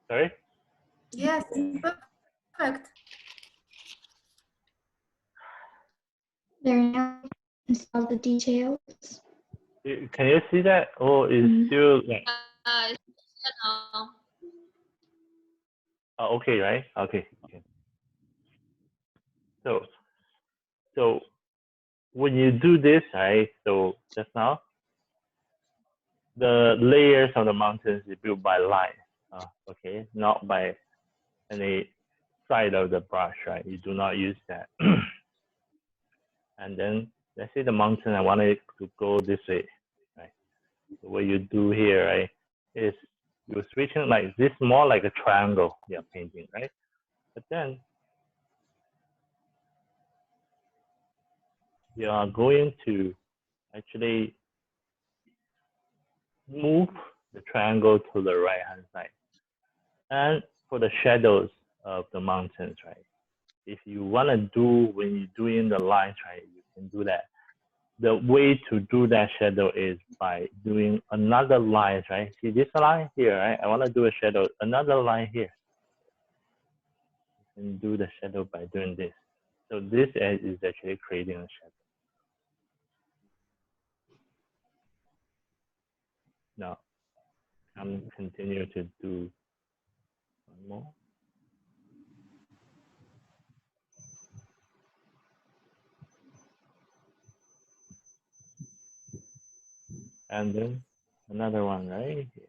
Sorry? Yes, perfect. There now install the details. Can you see that? Or is still like No. okay, right? Okay. So when you do this, right? So just now, the layers of the mountains is built by line. Okay, not by any side of the brush, right? You do not use that. And then let's say the mountain, I want it to go this way, right? So what you do here, right, is you're switching like this, more like a triangle you're painting, right? But then you are going to actually move the triangle to the right hand side. And for the shadows of the mountains, right? If you want to do, when you're doing the lines, right, you can do that. The way to do that shadow is by doing another line, right? See this line here, right? I want to do a shadow, another line here. You can do the shadow by doing this. So this is actually creating a shadow. Now, I'm continue to do one more. And then another one right here.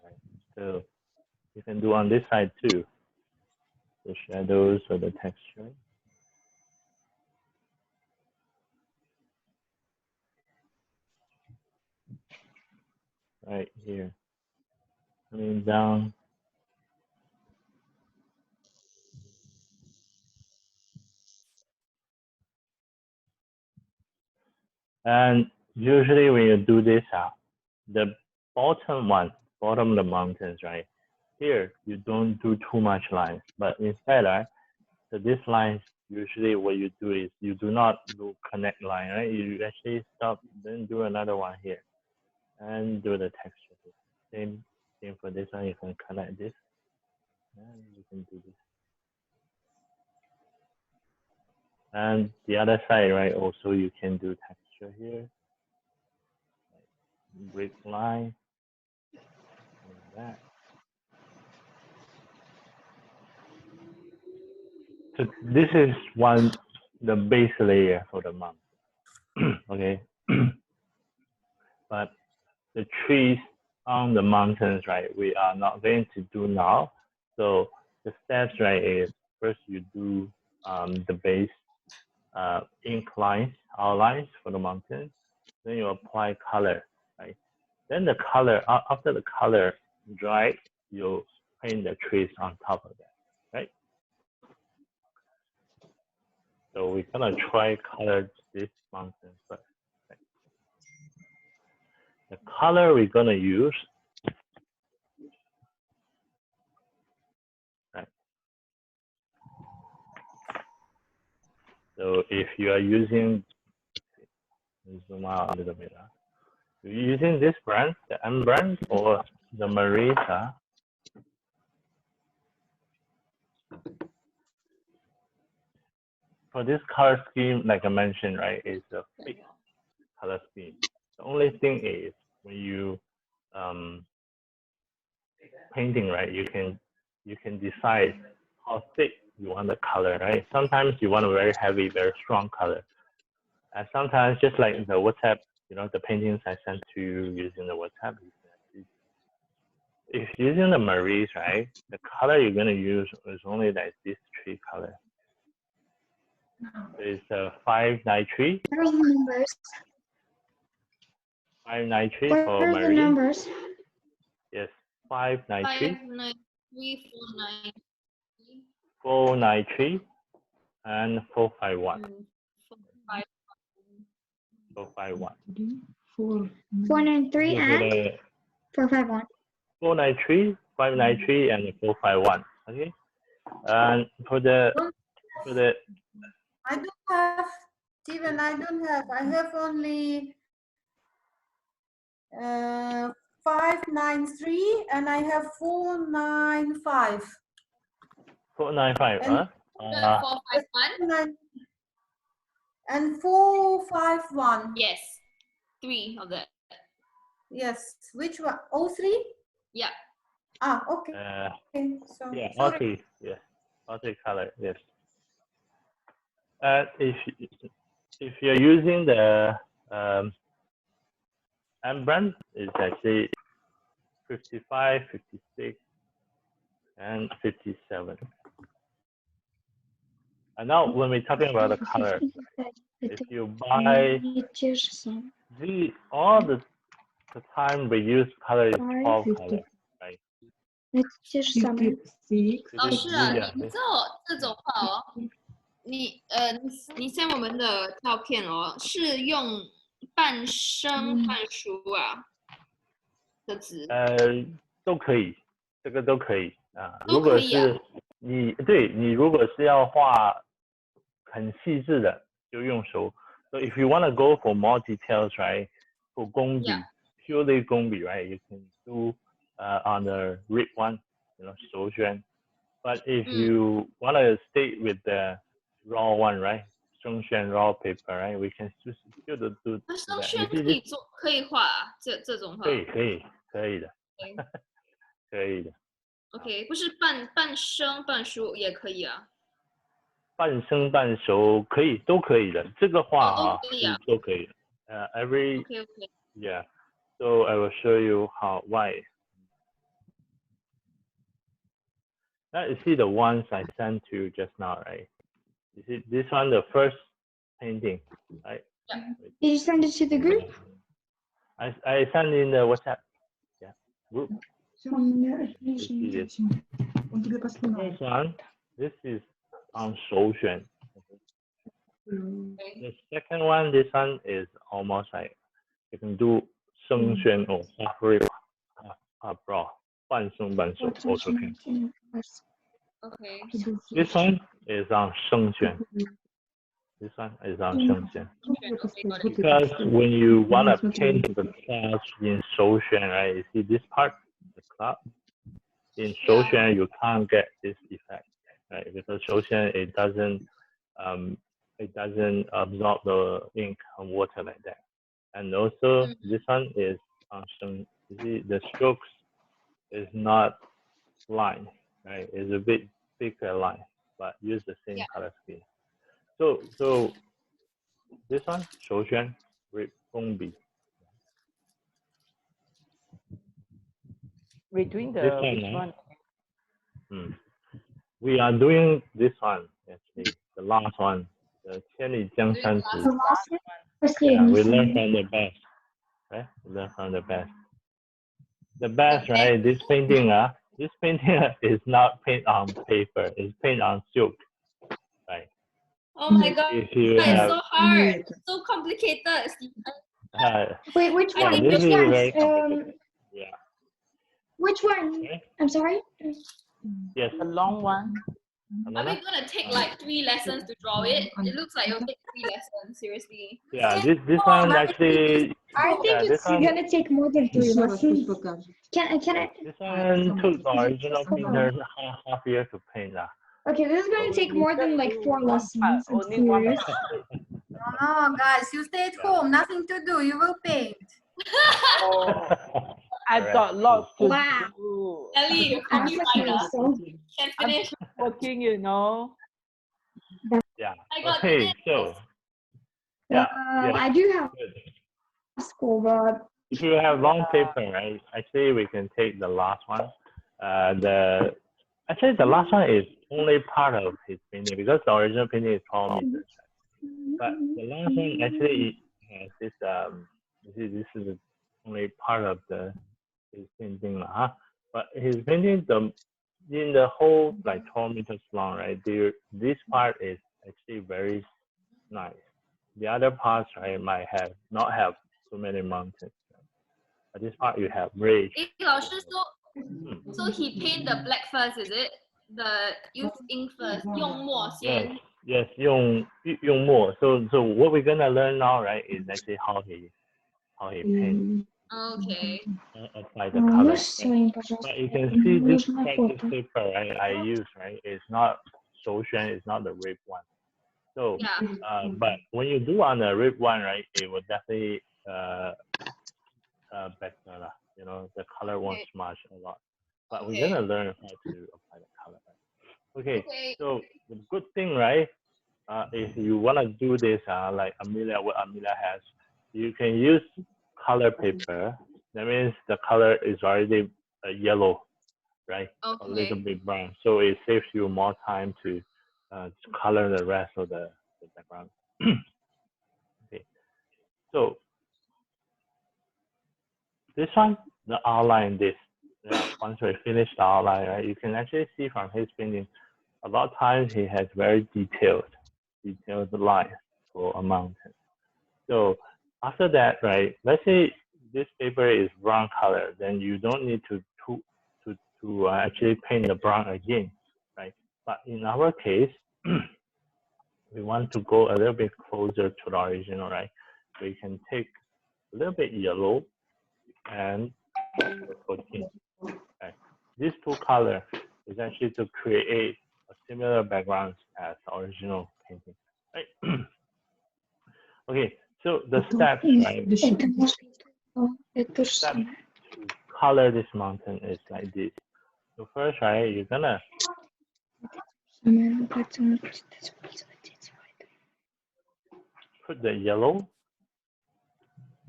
Right. So you can do on this side too, the shadows or the texture. Right here, coming down. And usually when you do this, the bottom of the mountains, right? Here, you don't do too much lines, but instead, right? So this lines, usually what you do is you do not do connect line, right? You actually stop, then do another one here, and do the texture. Same for this one, you can connect this, and you can do this. And the other side, right? Also, you can do texture here. Break line, like that. So this is the base layer for the mountain. Okay. But the trees on the mountains, right, we are not going to do now. So the steps, right, is first you do the base ink lines, outlines for the mountain. Then you apply color, right? Then the color, after the color dry, you paint the trees on top of that, right? So we're gonna try color this mountain first. Right? The color we're gonna use, right? So if you are using, zoom out a little bit. You're using this brand, the M brand, or the Marisa. For this color scheme, like I mentioned, right, is a fixed color scheme. The only thing is when you painting, right, you can decide how thick you want the color, right? Sometimes you want a very heavy, very strong color. And sometimes just like the WhatsApp, the paintings I sent to you using the WhatsApp, if using the Maries, right, the color you're gonna use is only like this tree color. It's 593. Where's the numbers? 593 Where for are the Marie. numbers? Yes, 593. 593, 493 and 451. 451. 493 and 451. 493, 593, and 451. Okay. And for the I don't have, Steven, I have only 593 and I have 495. 495, And- huh? 451. And 451. Yes. 3 of that. Yes. Which one? All three? Yeah. Ah, okay. Okay. So Yeah, all sorry. three, yes. All three color, yes. If you're using the M brand, it's actually 55, 56, and 57. And now when we're talking about the color, if you buy all the time we use color is 12 color, right? 这是什么？老师啊， Yeah. 你知道这种话哦，你send 我们的照片哦，是用半生半熟啊的纸，都可以，这个都可以啊。都可以啊。如果是你如果是要画很细致的，就用手。So if you want to go for more details, right? For 工笔 purely 工笔 right? You can do on the red one, you know, 手宣。But if you want to stay with the raw one, right? 生宣 raw paper, right? We can just do 那生宣可以画啊，这种画。可以的，可以的。OK， 不是半生半熟也可以啊。半生半熟可以，都可以的。这个画啊，都可以。Every OK yeah. So I will show you why. Now you see the ones I sent to you just now, right? You see this one, the first painting, right? Yeah. Did you send it to the group? I sent in the WhatsApp. Yeah. Group. You see this. This one, this is on 手选. The second one, this one is almost like you can do 生宣 or half raw, 半生半熟 also can. OK. This one is on 生宣. This one is on 生宣. Because when you want to paint the clouds in 手宣, right? You see this part, the cloud. In 手宣 you can't get this effect, right? Because 手宣it doesn't absorb the ink and water like that. And also this one is you see the strokes is not line, right? It's a bit thicker line, but use the same color scheme. So this one 手宣 with 工笔. We're doing the this one. We are doing this one actually, the last one, the 千里江山图. Yeah, we learn from the best, right? We learn from the best. The best, right? This painting is not paint on paper. It's paint on silk, right? Oh my god, it's so hard, so complicated. Wait, which yeah, one? this Which is one? very complicated. Yeah. Which one? Okay. I'm sorry. Yes. A long one. Are we gonna take like 3 lessons to draw it? It looks like it'll take 3 lessons, seriously. Yeah, this one actually. I think it's gonna take more than 3 lessons. Can I? This one took the original painter half year to paint. Okay, this is gonna take more than like 4 lessons. I'm Only one serious. No, guys, you stay at home, nothing to do. You will paint. I've got lots to Wow. do. Ellie, you call me right now. Can finish. Working, you know. Yeah. I got Okay, this. so. Yeah. I do have Good. school, but If you have long paper, right? Actually, we can take the last one. Actually, the last one is only part of his painting because the original painting is 12 meters. But the last one actually has this. You see, this is only part of his painting, huh? But his painting, in the whole like 12 meters long, right? This part is actually very nice. The other parts, right, might not have so many mountains. But this part you have ridge. So he paint the black first, is it? The use ink first, 用墨先. Yes, 用墨. So what we're gonna learn now, right, is actually how he paints. Okay. apply the color. Можешь Right? своим, пожалуйста? But you can see this Нужно practice фото. paper, right? I use, right? It's not Shouxuan, it's not the RIP one. So, Yeah. but when you do on the RIP one, right, it will definitely better, lah. You know, the color won't Okay. smudge a lot. But we're Okay. gonna learn how to apply the color. Right? Okay. Okay. So the good thing, right? If you wanna do this, like what Amelia has, you can use color paper. That means the color is already yellow, right? A little Okay. bit brown. So it saves you more time to color the rest of the background. Okay. So this one, the outline, this. Once we finish the outline, right, you can actually see from his painting, a lot of times he has very detailed lines for a mountain. So after that, right, let's say this paper is brown color, then you don't need to actually paint the brown again, right? But in our case, we want to go a little bit closer to the original, right? We can take a little bit yellow and 14. Right? These two colors is actually to create a similar background as the original painting, right? Okay, so the steps, right? Это может быть. Это же Steps самое. to color this mountain is like this. So first, right, you're gonna Самое, поэтому просто использовать эти. put the yellow,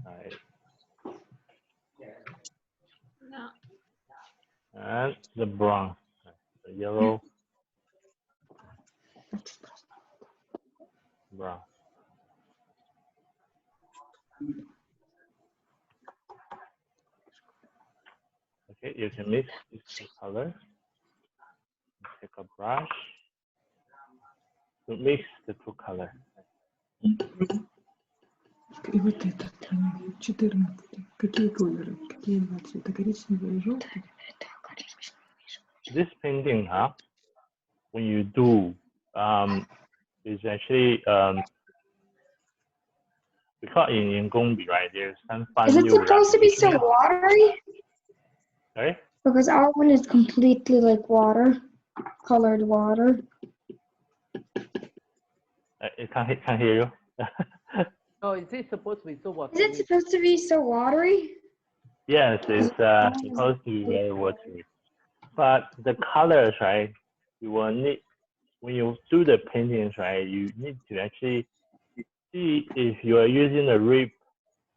right, Yeah. and the brown, right? The yellow, brown. Okay, you can mix these two colors. Take a brush to mix the two colors. И вот этот 14. Какие колеры? Какие два цвета? Коричневый и желтый? This painting, when you do, is actually because in Gongbi, right? There's some fun Is it new supposed to be so revolution. watery? Sorry? Because our one is completely like water, colored water. I can't hear you. Oh, is it supposed to be so Is watery? it supposed to be so watery? Yes, it's supposed to be very watery. But the colors, right? You will need, when you do the paintings, right? You need to actually see if you are using a RIP,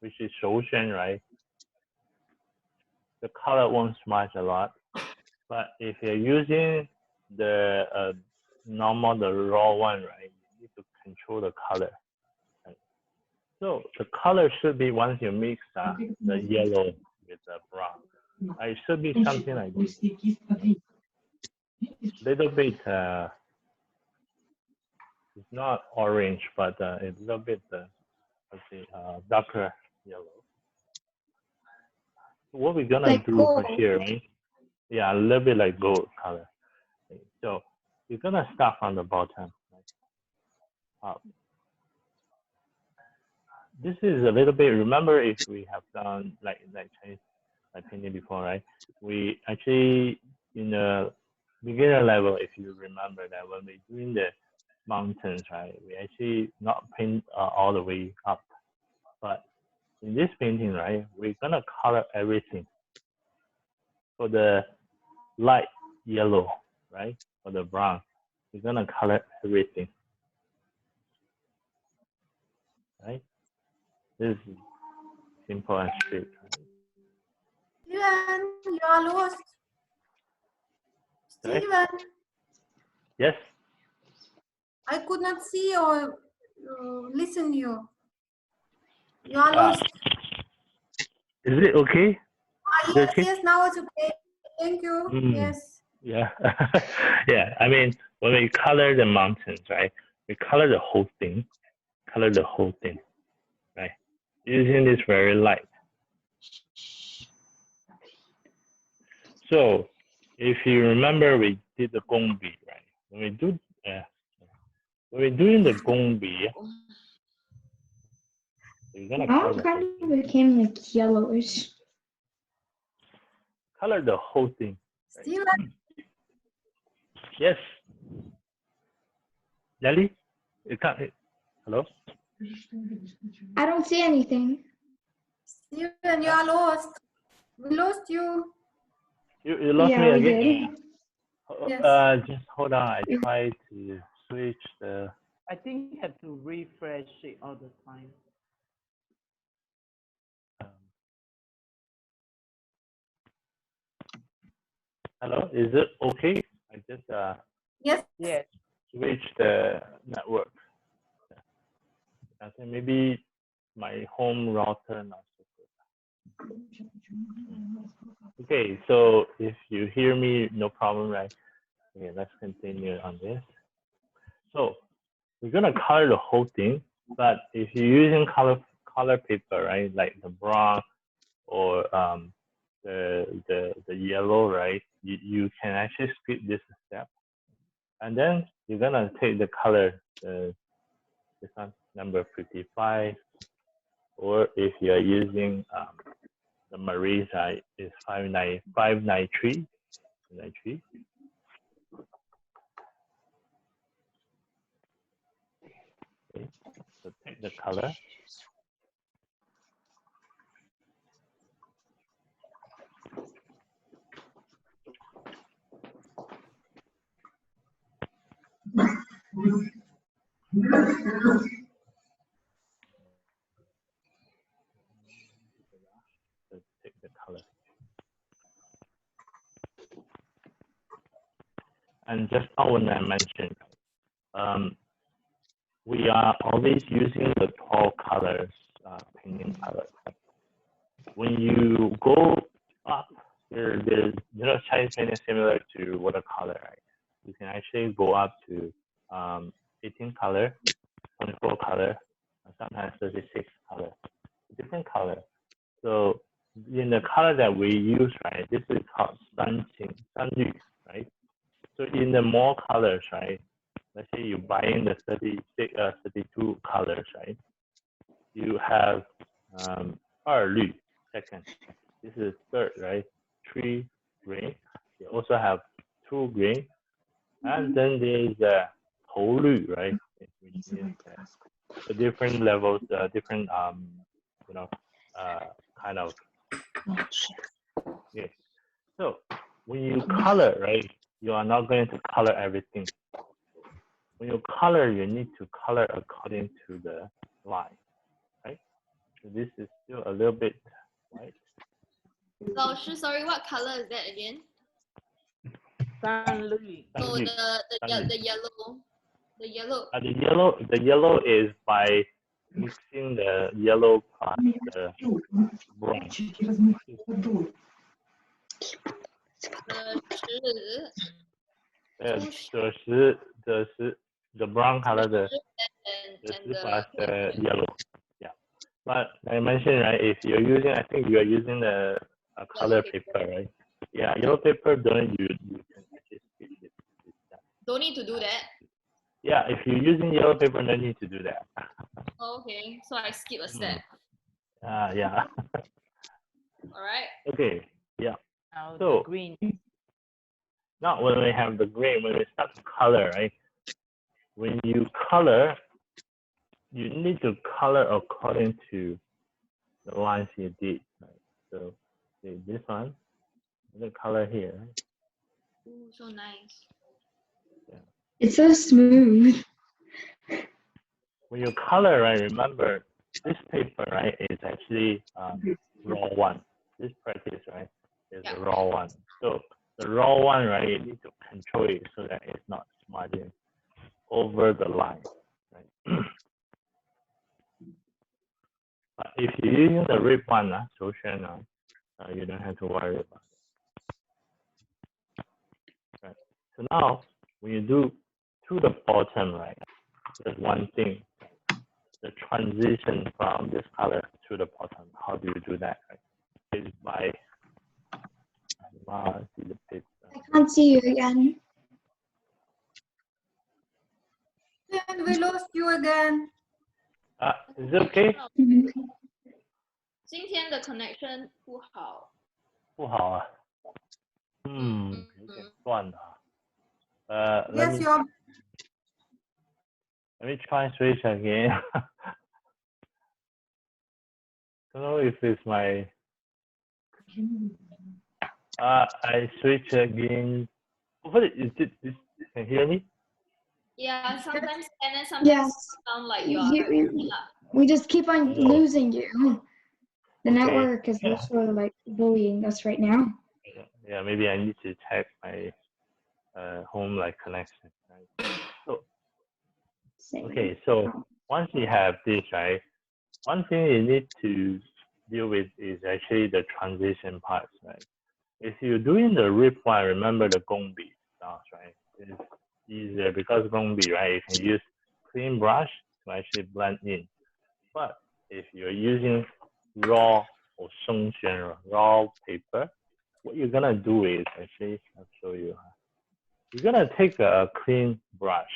which is Shouxuan, right? The color won't smudge a lot. But if you're using the normal, the raw one, right? You need to control the color. Right? So the color should be, once you mix the yellow with the brown, it should be something like this. Little bit, it's not orange, but a little bit, let's see, darker yellow. So what we're gonna Like do gold. for here, right? Yeah, a little bit like gold color. Okay, so we're gonna start from the bottom. Up. This is a little bit. Remember, if we have done like Chinese painting before, right? We actually in the beginner level, if you remember that when we're doing the mountains, right? We actually not paint all the way up, but in this painting, right? We're gonna color everything. For the light yellow, right? For the brown, we're gonna color everything, right? This is simple and straight. Steven, you are lost. Sorry? Steven, Yes. I could not see or listen you. You are Uh, lost. Is it okay? Yes, okay? yes, now it's okay. Thank you. Mm. Yes. Yeah. Yeah. I mean, when we color the mountains, right? We color the whole thing. Right? Using this very light. So, if you remember, we did the Gongbi, right? When we're doing the Gongbi, we're gonna Now color it kind of became like yellowish. color the whole thing. Still, Yes. Nelly, you can't. Hello. I don't see anything. Steven, you are lost. We lost you. You lost Yeah, me we again. did. Yes. Just hold on. I tried to switch the. I think you have to refresh it all the time. Hello, is it okay? I just Yes. Yes. switch the network. I think maybe my home router not so good. Okay, so if you hear me, no problem, right? Okay, let's continue on this. So we're gonna color the whole thing, but if you're using color paper, right, like the brown or the yellow, right, you can actually skip this step, and then you're gonna take the color, this one, number 55, or if you are using the Marie side is 593. Okay, so take the color. So take the color. And just now when I mentioned, we are always using the 12 colors, painting colors. When you go up, there's Chinese painting similar to watercolor, right? You can actually go up to 18 color, 24 color, and sometimes 36 color, different color. So in the color that we use, right, this is called Sanqing, Sanyu, right? So in the more colors, right, let's say you buy in the 32 colors, right? You have 二绿, second. This is third, right? 3 green. You also have 2 green. And then there's 头绿, right? Which is the different levels, different, kind of. Yes. So when you color, right, you are not going to color everything. When you color, you need to color according to the line, right? So this is still a little bit white. So, sorry, what color is that again? 三绿. Oh, Sanyu. the yellow. The yellow. The yellow is by mixing the yellow plus the brown. The brown color, the plus the yellow. Yeah. But I mentioned, right, if you're using, I think you're using the color paper, right? Yeah, yellow paper, don't you can actually skip it. Don't need to do that. Yeah, if you're using yellow paper, no need to do that. Okay, so I skip a step. Yeah. All right. Okay, yeah. Now So, the green. now when we have the green, when we start to color, right? When you color, you need to color according to the lines you did. Right? So, see this one, the color here. Right? Ooh, so nice. It's so smooth. When you color, right, remember this paper, right, is actually raw one. This practice, right, is a raw one. So the raw one, right, you need to control it so that it's not smudging over the line, right? But if you're using the red one, you don't have to worry about it. Right. So now, when you do to the bottom, right, there's one thing, the transition from this color to the bottom. How do you do that? Right? It's by see the paper. I can't see you again. And we lost you again. Is it okay? 今天的 connection 不好。不好啊。有点断了。let Yes, me your let me try switch again. Don't know if it's my. I switch again. What is it? Can you hear me? Yeah, sometimes and then sometimes Yes. sound like you are. We just keep on Oh. losing you. The Okay. network is literally like bullying us right now. Yeah, maybe I need to check my home like connection. Right? So Same. okay, so once you have this, right, one thing you need to deal with is actually the transition parts, right? If you're doing the rip one, remember the gongbi stuff, right? It's easier because gongbi, right? You can use clean brush to actually blend in. But if you're using raw or shengxuan, raw paper, what you're gonna do is actually, I'll show you. You're gonna take a clean brush,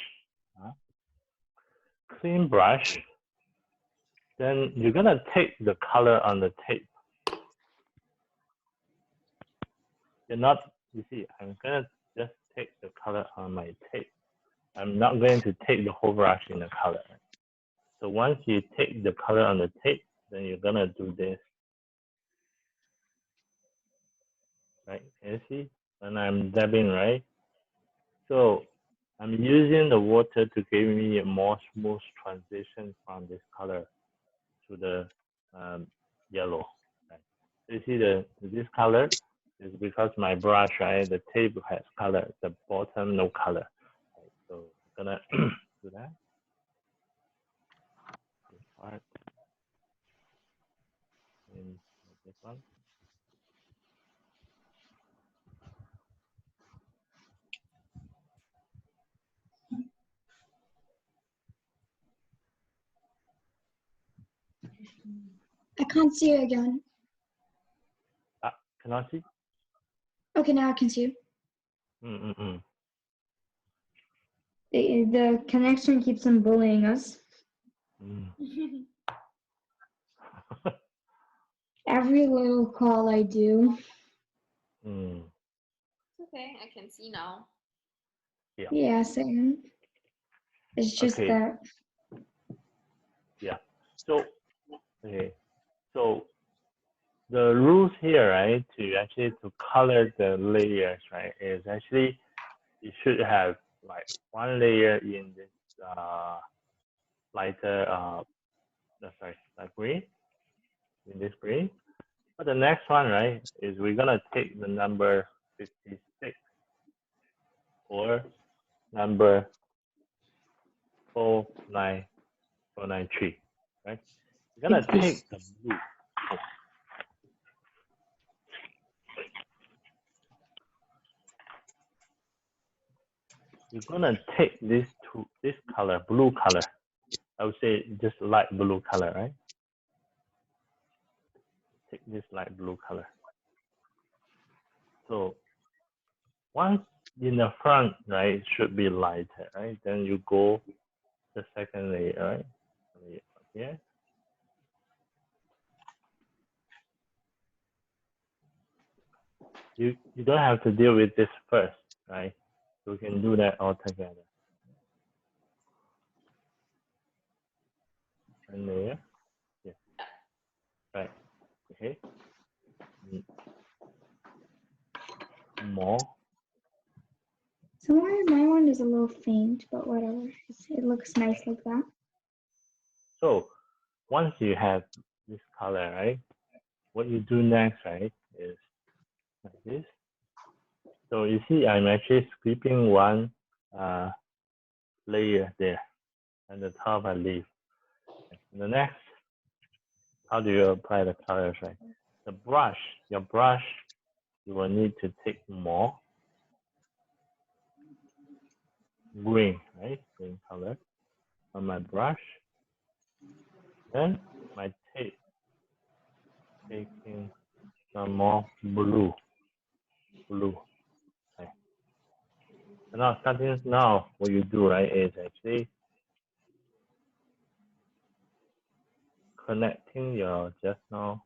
clean brush. Then you're gonna take the color on the tape. You're not, you see, I'm gonna just take the color on my tape. I'm not going to take the whole brush in the color. So once you take the color on the tape, then you're gonna do this. Right, can you see? And I'm dabbing, right? So I'm using the water to give me a more smooth transition from this color to the yellow. Right? You see this color is because my brush, right? The tape has color, the bottom no color. Right? So I'm gonna do that. This part and this one. I can't see you again. Can I see? Okay, now I can see you. The connection keeps on bullying us. Every little call I do. Okay, I can see now. Yeah, same. It's just Okay. that. Yeah. So, okay. So the rules here, right, to color the layers, right, is actually you should have like one layer in this lighter light green, in this green. But the next one, right, is we're gonna take the number 56 or number 49493, right? We're gonna take the blue. We're gonna take this color, blue color. I would say just light blue color, right? Take this light blue color. So once in the front, right, it should be lighter, right? Then you go the second layer, right? Here. You don't have to deal with this first, right? We can do that all together. And layer, yeah, right, okay. More. Somewhere my one is a little faint, but whatever. It looks nice like that. So once you have this color, right, what you do next, right, is like this. So you see, I'm actually skipping one layer there, and the top I leave. And the next, how do you apply the colors, right? The brush, your brush, you will need to take more green, right? Green color on my brush. Then my tape, taking some more blue. Okay. So now, starting now, what you do, right, is actually connecting your just now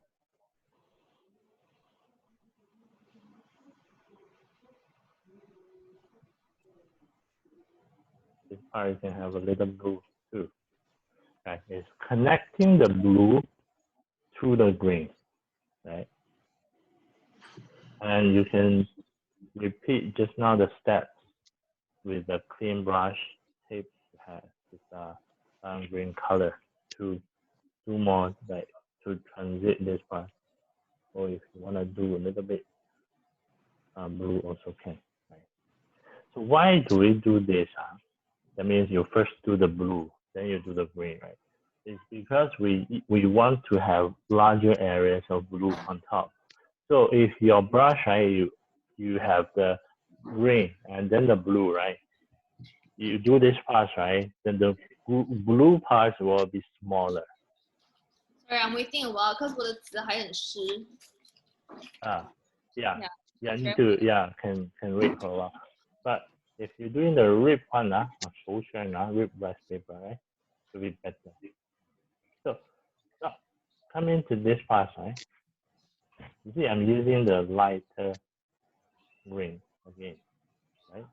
part you can have a little blue too. Right? It's connecting the blue to the green, right? And you can repeat just now the steps with the clean brush tape has this green color to do more, like to transit this part. Or if you want to do a little bit blue also can. Right? So why do we do this? That means you first do the blue, then you do the green, right? It's because we want to have larger areas of blue on top. So if your brush, right, you have the green and then the blue, right? You do this part, right? Then the blue parts will be smaller. Sorry, I'm waiting a while because 我的纸还很湿。Yeah, Yeah, need to, can wait for a while. But if you're doing the rip one, rip brush paper, right? To be better. So now coming to this part, right? You see, I'm using the lighter green again, right?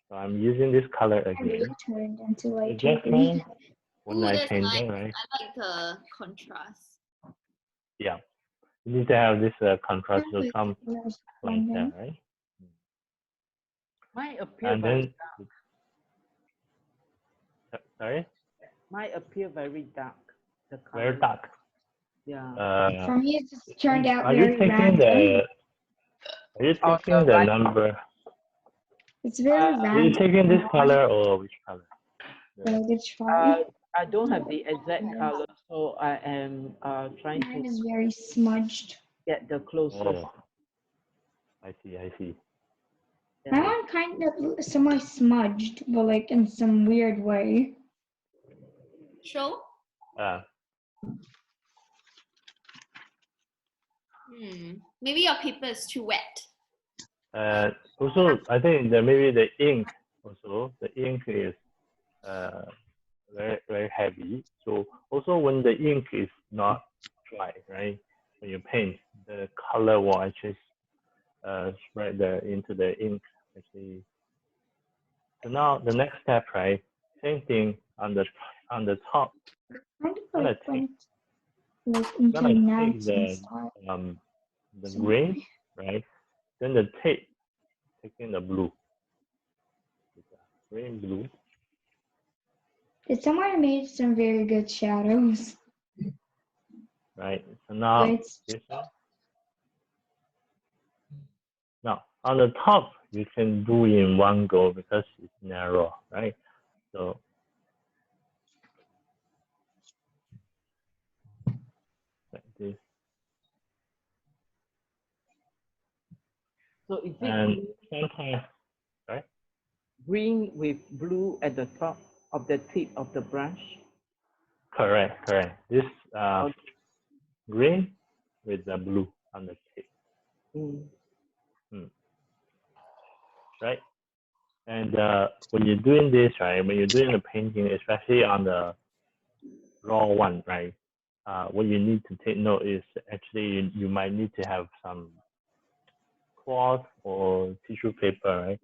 So I'm using this color And again. it turned into like Just green. when Ooh, I that's change nice. it, right? I like the contrast. Yeah, you need to have this contrast to come like that, right? Mine appear And very then, sorry? Mine appear very dark. The color. Very dark. Yeah. For me, it just turned out Are you very taking random. the number? It's very Are you random. taking this color or which color? Which color? I don't have the exact color, so I am trying Mine to is very smudged. get the closest. Oh, I see. My one kind of semi-smudged, but like in some weird way. Show? Maybe your paper is too wet. Also, I think that maybe the ink also, the ink is very heavy. So also when the ink is not dry, right? When you paint, the color will actually spread into the ink. Actually. So now the next step, right? Same thing on the top. Kind of Gonna like take, went like into gonna take nuts and stuff. the green, right? Then the tape, taking the blue. Green, blue. Did someone made some very good shadows? Right. So now It's this one. Now on the top you can do in one go because it's narrow, right? So like this. So is And it sometimes, right? green with blue at the top of the tip of the brush? Correct. This green with the blue on the tip. Right? And when you're doing this, right, when you're doing the painting, especially on the raw one, right, what you need to take note is actually you might need to have some cloth or tissue paper, right,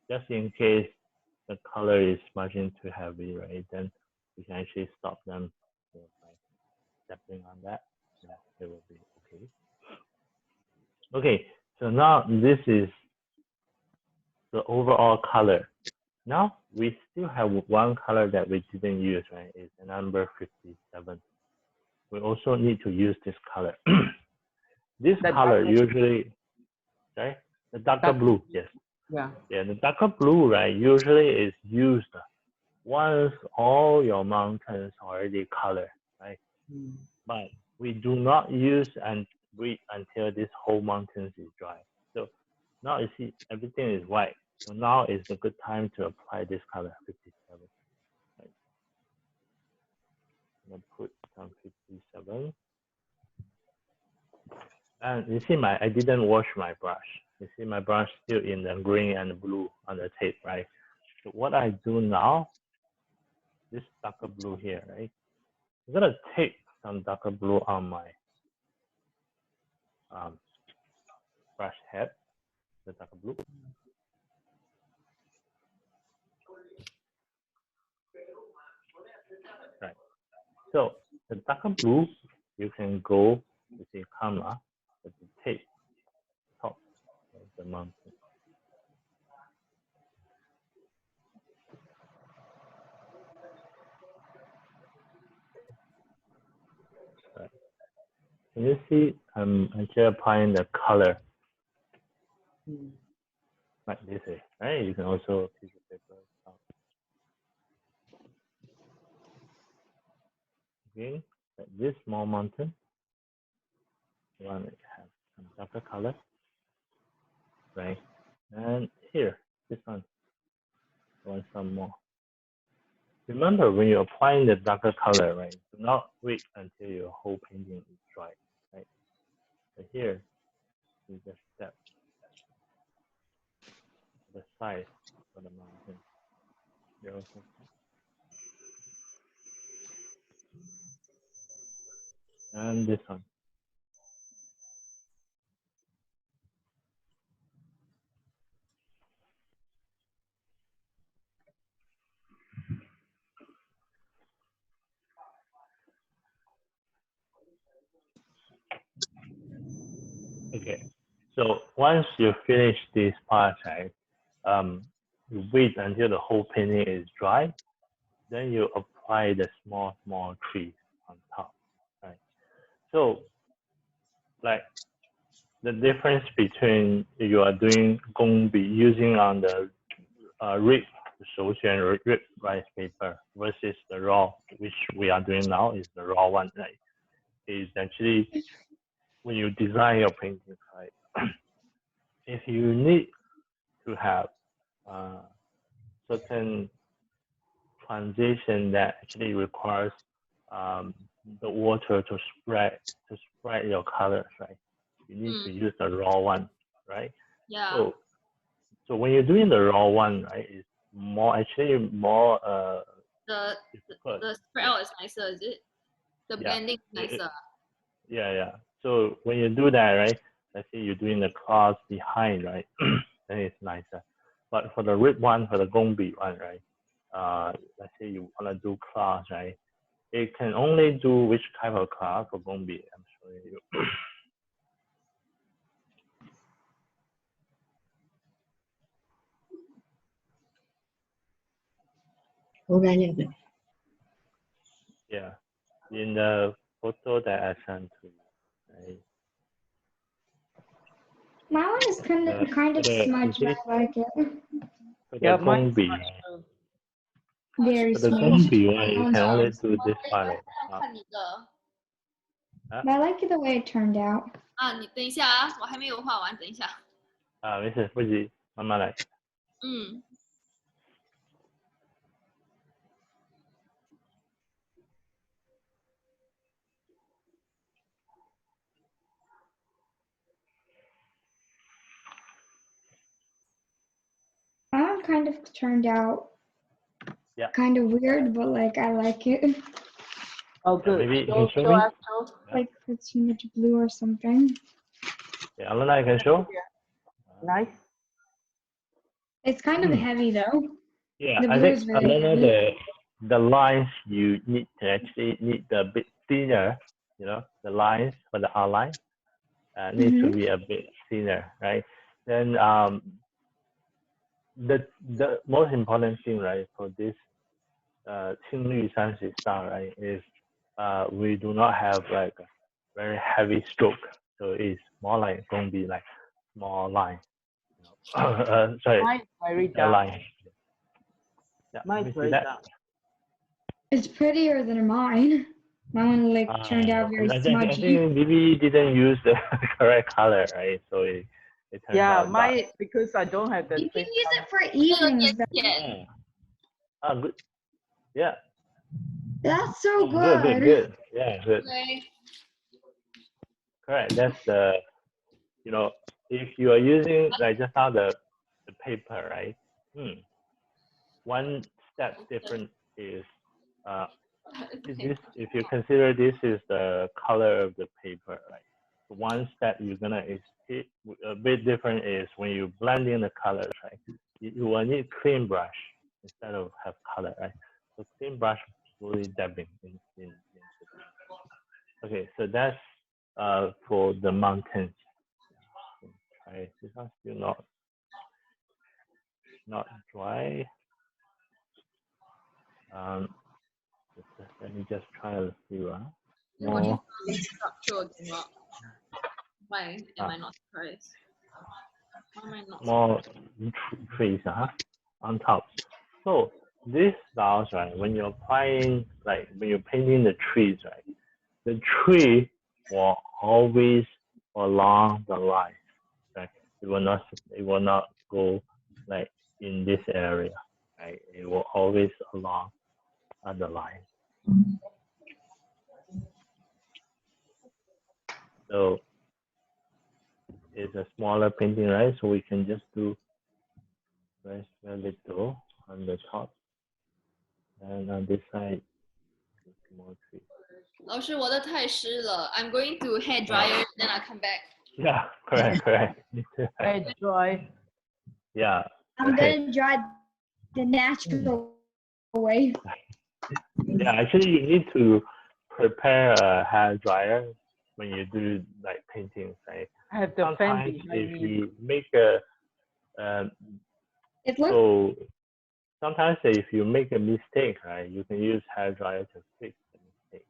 just in case the color is smudging too heavy, right, then you can actually stop them by stepping on that. Yeah, it will be okay. Okay, so now this is the overall color. Now we still have one color that we didn't use, right? It's the number 57. We also need to use this color. This color usually, sorry, the darker blue, yes. Yeah. Yeah, the darker blue, right, usually is used once all your mountains already colored, right? But we do not use and wait until this whole mountain is dry. So now you see everything is white. So now is a good time to apply this color, 57. Right. I'm gonna put some 57. And you see I didn't wash my brush. You see my brush still in the green and the blue on the tape, right? So what I do now, this darker blue here, right? I'm gonna take some darker blue on my brush head, the darker blue. So the darker blue, you can go with the camera at the top of the mountain. Right. Can you see I'm actually applying the color like this way, right? You can also piece of paper out. Again, like this small mountain, one that has some darker color, right? And here, this one, I want some more. Remember, when you're applying the darker color, right? Do not wait until your whole painting is dry, right? So here, you just step the size of the mountain. You're also and this one. Okay, so once you finish this part, right, you wait until the whole painting is dry, then you apply the small trees on top, right? So, like the difference between you are doing gongbi using on the red 手选 red rice paper versus the raw, which we are doing now is the raw one, right? Is actually when you design your painting, right? If you need to have certain transition that actually requires the water to spread your colors, right? You need to use the raw one, right? Yeah. So when you're doing the raw one, right, it's actually more the spread out is nicer, is it? The blending is nicer. Yeah. So when you do that, right, let's say you're doing the clouds behind, right, then it's nicer. But for the red one, for the gongbi one, right, let's say you want to do clouds, right, it can only do which type of cloud for gongbi. I'm showing you. Yeah, in the photo that I sent to you, right? My one is kind of smudged, but I like it. For the Yeah, mine gongbi, Very for the smudged. gongbi one, you can only do this part. Right? 看你的 But I like it the way it turned out. 啊，你等一下啊，我还没有画完，等一下。没事，不急，慢慢来。嗯。My one kind of turned out kind of weird, but like I like it. Oh, good. Maybe you can show me. Like it's too much blue or something. Yeah, Alana, you can show. Nice. It's kind of heavy though. Yeah, The I blue think is very Alana, heavy. the lines you need to actually need a bit thinner. You know, the lines for the outline need to be a bit thinner, right? Then the most important thing, right, for this Qing Lü 30 style, right, is we do not have like a very heavy stroke, so it's more like going to be like small line. Sorry, Mine is very dark. line. Yeah, Mine is very dark. It's prettier than mine. My one like turned out very I smudgy. think maybe didn't use the correct color, right? So it turns out mine dark. because I don't have the You same can use color. it for evenings. Good. Yeah. That's so Good. Yeah, good. Okay. Correct. That's the, you know, if you are using like just now the paper, right? One step different is this, if you consider this is the color of the paper, right? One step you're gonna is a bit different is when you blend in the colors, right? You will need clean brush instead of have color, right? So clean brush slowly dabbing in Okay, so that's for the mountains. Try this one still not dry. Let me just try a few. 如果你 structure 的话 why am I not surprised? Why am I not More trees on top. So these styles, right? When you're applying, like when you're painting the trees, right? The tree will always along the line, right? It will not go like in this area, right? It will always along the line. So it's a smaller painting, right? So we can just do very little on the top, and on this side, more trees. 老师，我的太湿了。I'm going to hair dryer, then I come back. Yeah, correct. Air dry. Yeah. I'm right. gonna dry the natural way. Yeah, actually, you need to prepare a hair dryer when you do like paintings, right? I have the fan Sometimes behind if me. you make a It looks so sometimes if you make a mistake, right, you can use hair dryer to fix the mistake.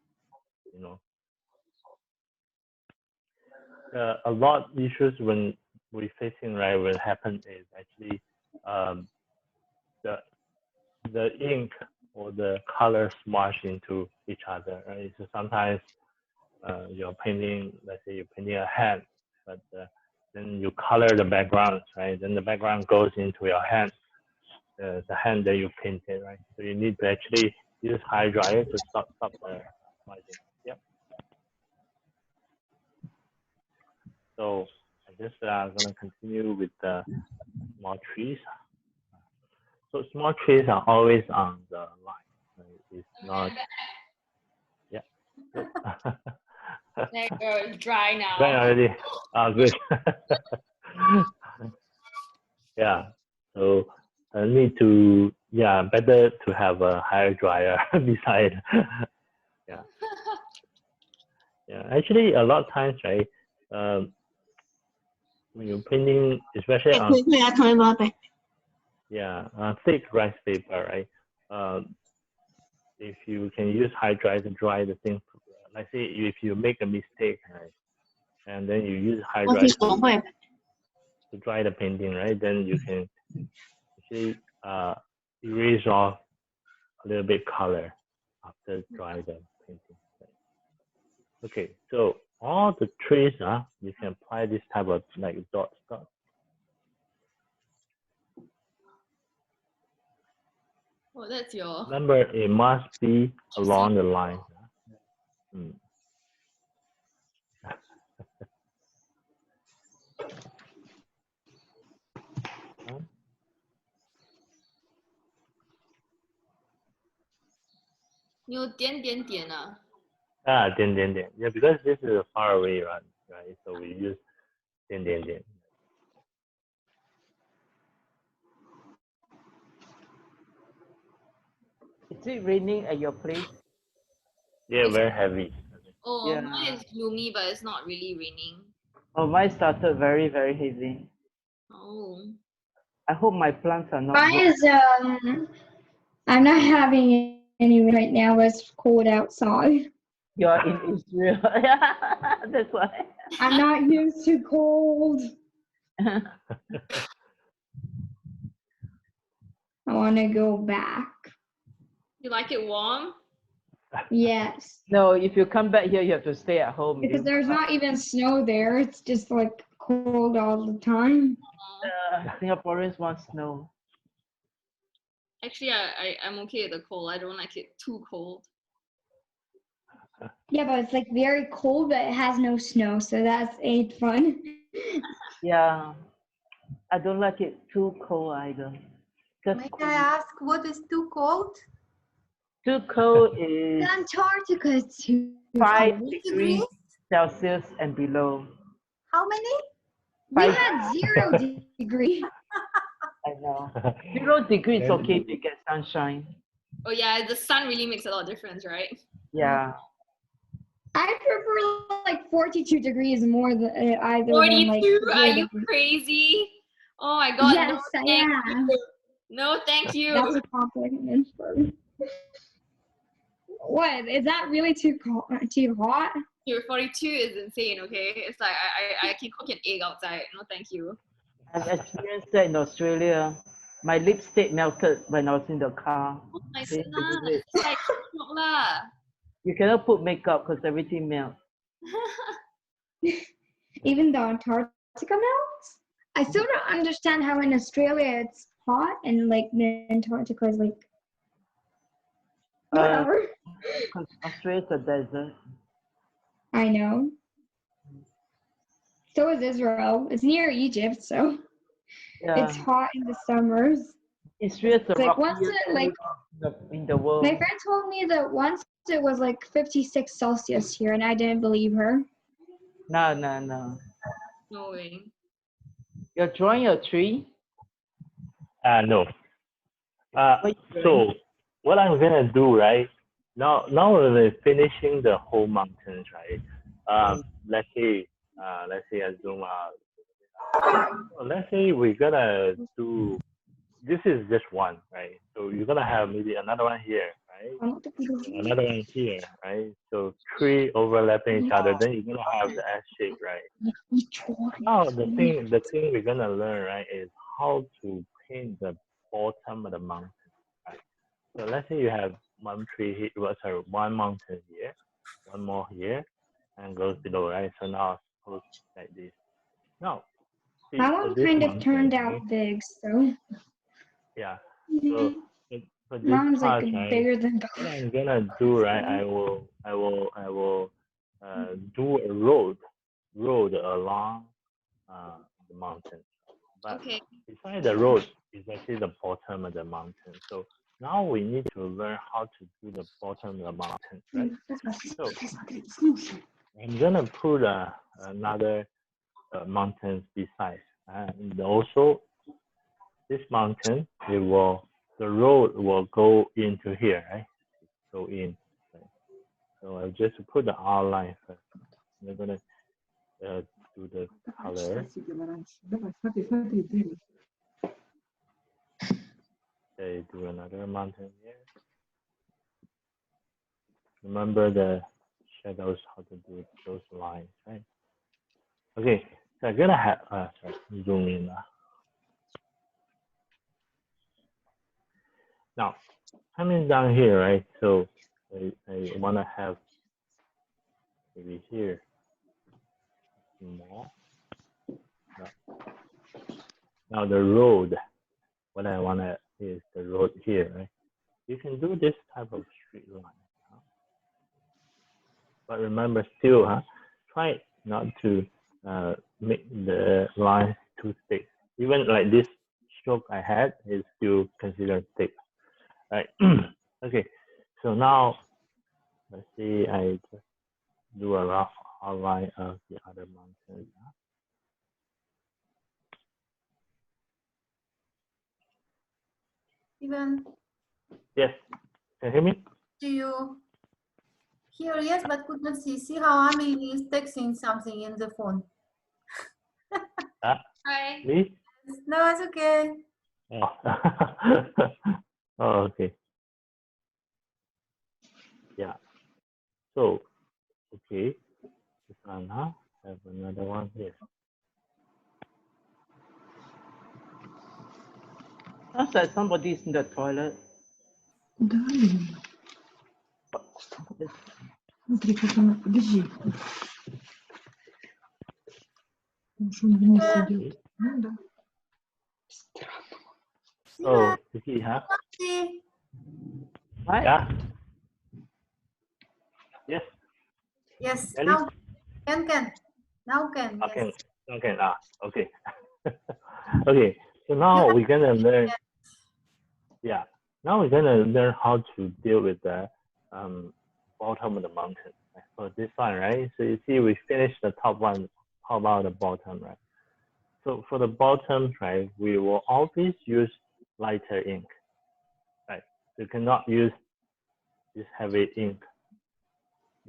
You know, a lot issues when we facing, right, what happen is actually the ink or the color smash into each other, right? So sometimes you're painting, let's say you're painting a hand, but then you color the background, right? Then the background goes into your hand, the hand that you painted, right? So you need to actually use hair dryer to stop the smudging. Yep. So I guess I'm gonna continue with the small trees. So small trees are always on the line. Right? It's not. Yeah. There you go, it's dry now. Dry already. Good. Yeah. So I need to. Yeah, better to have a hair dryer beside. Yeah. Yeah. Actually, a lot of times, right? When you're painting, especially on thick rice paper, right? If you can use hair dryer to dry the thing, let's say if you make a mistake, right, and then you use hair dryer to dry the painting, right, then you can actually erase off a little bit color after dry the painting. Okay, so all the trees, you can apply this type of like dot. Oh, that's your. Remember, it must be along the line. Mm. You 点点点啊。点点点. Yeah, because this is a far away run, right? So we use 点点点. Is it raining at your place? Yeah, very heavy. Oh, Yeah. mine is gloomy, but it's not really raining. Oh, mine started very, very heavy. Oh. I hope my plants are not. mine is I'm not having any right now. It's cold outside. You're in Israel. That's why. I'm not used to cold. I want to go back. You like it warm? Yes. No, if you come back here, you have to stay at home. Because there's not even snow there. It's just like cold all the time. Singaporeans want snow. Actually, I'm okay with the cold. I don't like it too cold. Yeah, but it's like very cold, but it has no snow, so that's ain't fun. Yeah, I don't like it too cold either. May I ask what is too cold? Too cold is Antarctica is too 5 cold. degrees Celsius and below. How many? We had 0 degree. I know. 0 degrees is okay to get sunshine. Oh yeah, the sun really makes a lot of difference, right? Yeah. I prefer like 42 degrees more than either than like 42? Are you 0 crazy? Oh my god. Yes, no, I thank am. you. No, thank you. That's a compliment for me. What? Is that really too hot? Your 42 is insane, okay? It's like I can cook an egg outside. No, thank you. I've experienced that in Australia. My lipstick melted when I was in the car. Oh my They goodness. do it. It's like shiok lah. You cannot put makeup because everything melts. Even the Antarctica melts? I still don't understand how in Australia it's hot and like the Antarctica is like whatever. Because Australia's a desert. I know. So is Israel. It's near Egypt, so Yeah. it's hot in the summers. Israel's the It's like once rockiest it like in the world. my friend told me that once it was like 56 Celsius here, and I didn't believe her. No. No way. You're drawing a tree? No. What you So what I'm gonna do, right? Now we're finishing the whole mountains, right? Let's say I zoom out. Let's say we're gonna do. This is just one, right? So you're gonna have maybe another one here, right? Another one here, right? So three overlapping each other. Then you're gonna have the S shape, right? Now the thing we're gonna learn, right, is how to paint the bottom of the mountain. Right? So let's say you have one tree here, one mountain here, one more here, and goes below, right? So now it's supposed like this. Now, see, That for one this kind of mountain, turned right? out big, so Yeah. So for this that one's part, like right, bigger than what both. I'm gonna do, right? I will do a road along the mountain. But Okay. beside the road is actually the bottom of the mountain. So now we need to learn how to do the bottom of the mountain, right? So I'm gonna put another mountains beside, and also this mountain, the road will go into here, right? Go in. Right? So I'll just put the outline first. We're gonna do the color. Давай, смотри. Okay, do another mountain here. Remember the shadows, how to do those lines, right? Okay, so I'm gonna have zoom in. Now, coming down here, right? So I wanna have maybe here more. Now the road, what I wanna is the road here, right? You can do this type of straight line, but remember still, try not to make the line too thick. Even like this stroke I had is still considered thick, right? Okay, so now let's see, I just do a rough outline of the other mountains. Even Yes, can you hear me? do you hear? Yes, but could not see. See how Amelie is texting something in the phone. Hi. Me? No, it's okay. Oh, oh okay. Yeah. So, okay. This one, have another one here. Sounds like somebody's in the toilet. Далее. Смотри, как она, подожди. Потому что он вниз идет. Ну да. Oh, you see, huh? See? What? Yeah. Yes. Yes. Ellie? Now can. Now can. Okay. Yes. Okay. Okay. Okay. So now we're gonna learn. Yeah. Now we're gonna learn how to deal with the bottom of the mountain. So this one, right? So you see, we finished the top one. How about the bottom, right? So for the bottom, right, we will always use lighter ink, right? You cannot use this heavy ink.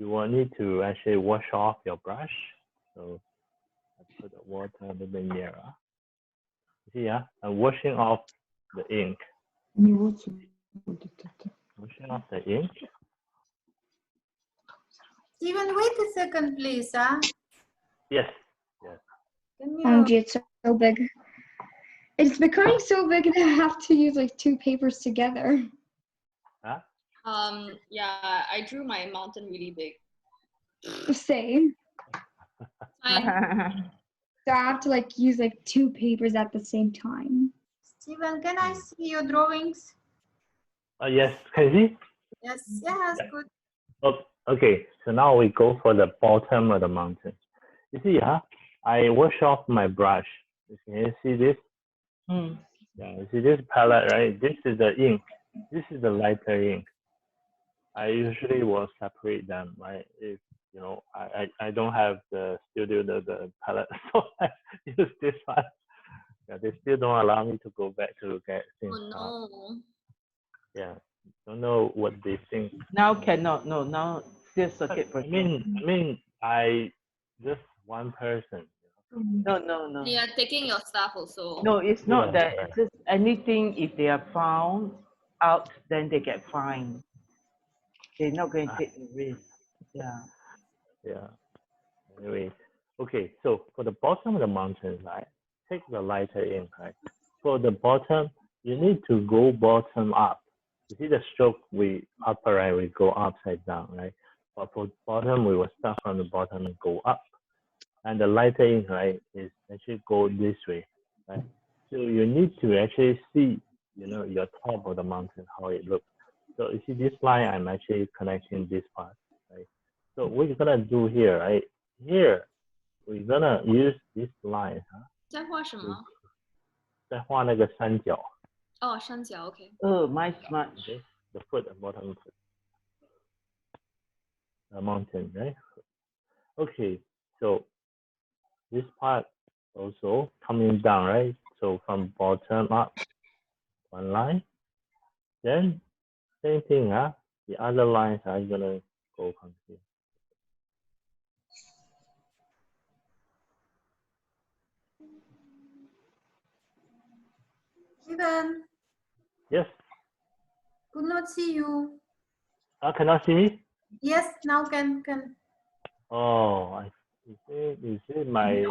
you will need to actually wash off your brush. So I put the water a little bit nearer. See, yeah, I'm washing off the ink. Не вот будет это. Washing off the ink. Steven, wait a second, please. Yes. Can OMG, you? it's so big. It's becoming so big that I have to use like 2 papers together. Huh? Yeah, I drew my mountain really big. Same. Fine. So I have to like use like 2 papers at the same time. Steven, can I see your drawings? Yes, can you see? Yes, yes, good. Oh, okay, so now we go for the bottom of the mountain. You see, I wash off my brush. Can you see this? Mm. Yeah, you see this palette, right? This is the ink. This is the lighter ink. I usually will separate them, right? If you know, I don't have the studio the palette, so I use this one. Yeah, they still don't allow me to go back to get things. Oh no. Yeah, don't know what they think. Now cannot. No, now still circuit I breaker. mean, I just one person. No. They are taking your stuff also. No, it's not Yeah, that. right. It's just anything, if they are found out, then they get fined. They're not going to take the risk. Yeah. Yeah. Anyway, okay. So for the bottom of the mountain, right? Take the lighter ink, right? For the bottom, you need to go bottom up. You see the stroke we upper right, we go upside down, right? But for bottom, we will start from the bottom and go up. And the lighter ink, right, is actually go this way, right? So you need to actually see, you know, your top of the mountain, how it looks. So you see this line, I'm actually connecting this part, right? So what you're gonna do here, right? Here, we're gonna use this line, 在画什么？再画那个三角。哦，山脚 OK。 Oh, my smart. Okay, the foot, the bottom foot, the mountain, right? Okay, so this part also coming down, right? So from bottom up, one line. Then same thing, the other lines are gonna go from here. Steven, Yes. could not see you. Cannot see me? Yes, now can. Oh, you see my.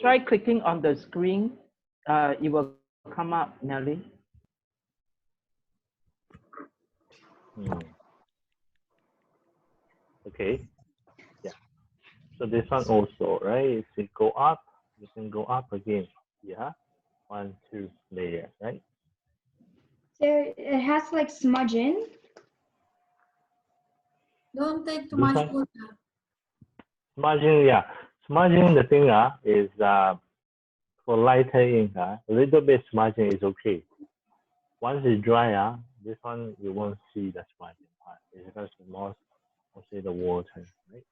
Try clicking on the screen. It will come up, Nelly. Okay. Yeah. So this one also, right? If you go up, you can go up again. Yeah. 1, 2 layer, right? So it has to like smudge in. Don't take too This much one? water. Smudging, yeah. Smudging, the thing is for lighter ink, a little bit smudging is okay. Once it's dry, this one you won't see the smudging part. It's just mostly the water, right?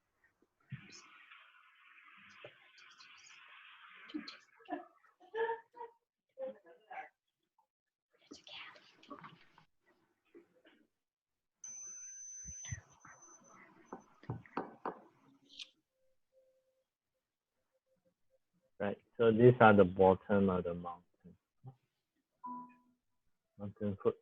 Right. So these are the bottom of the mountain. Mountain foot.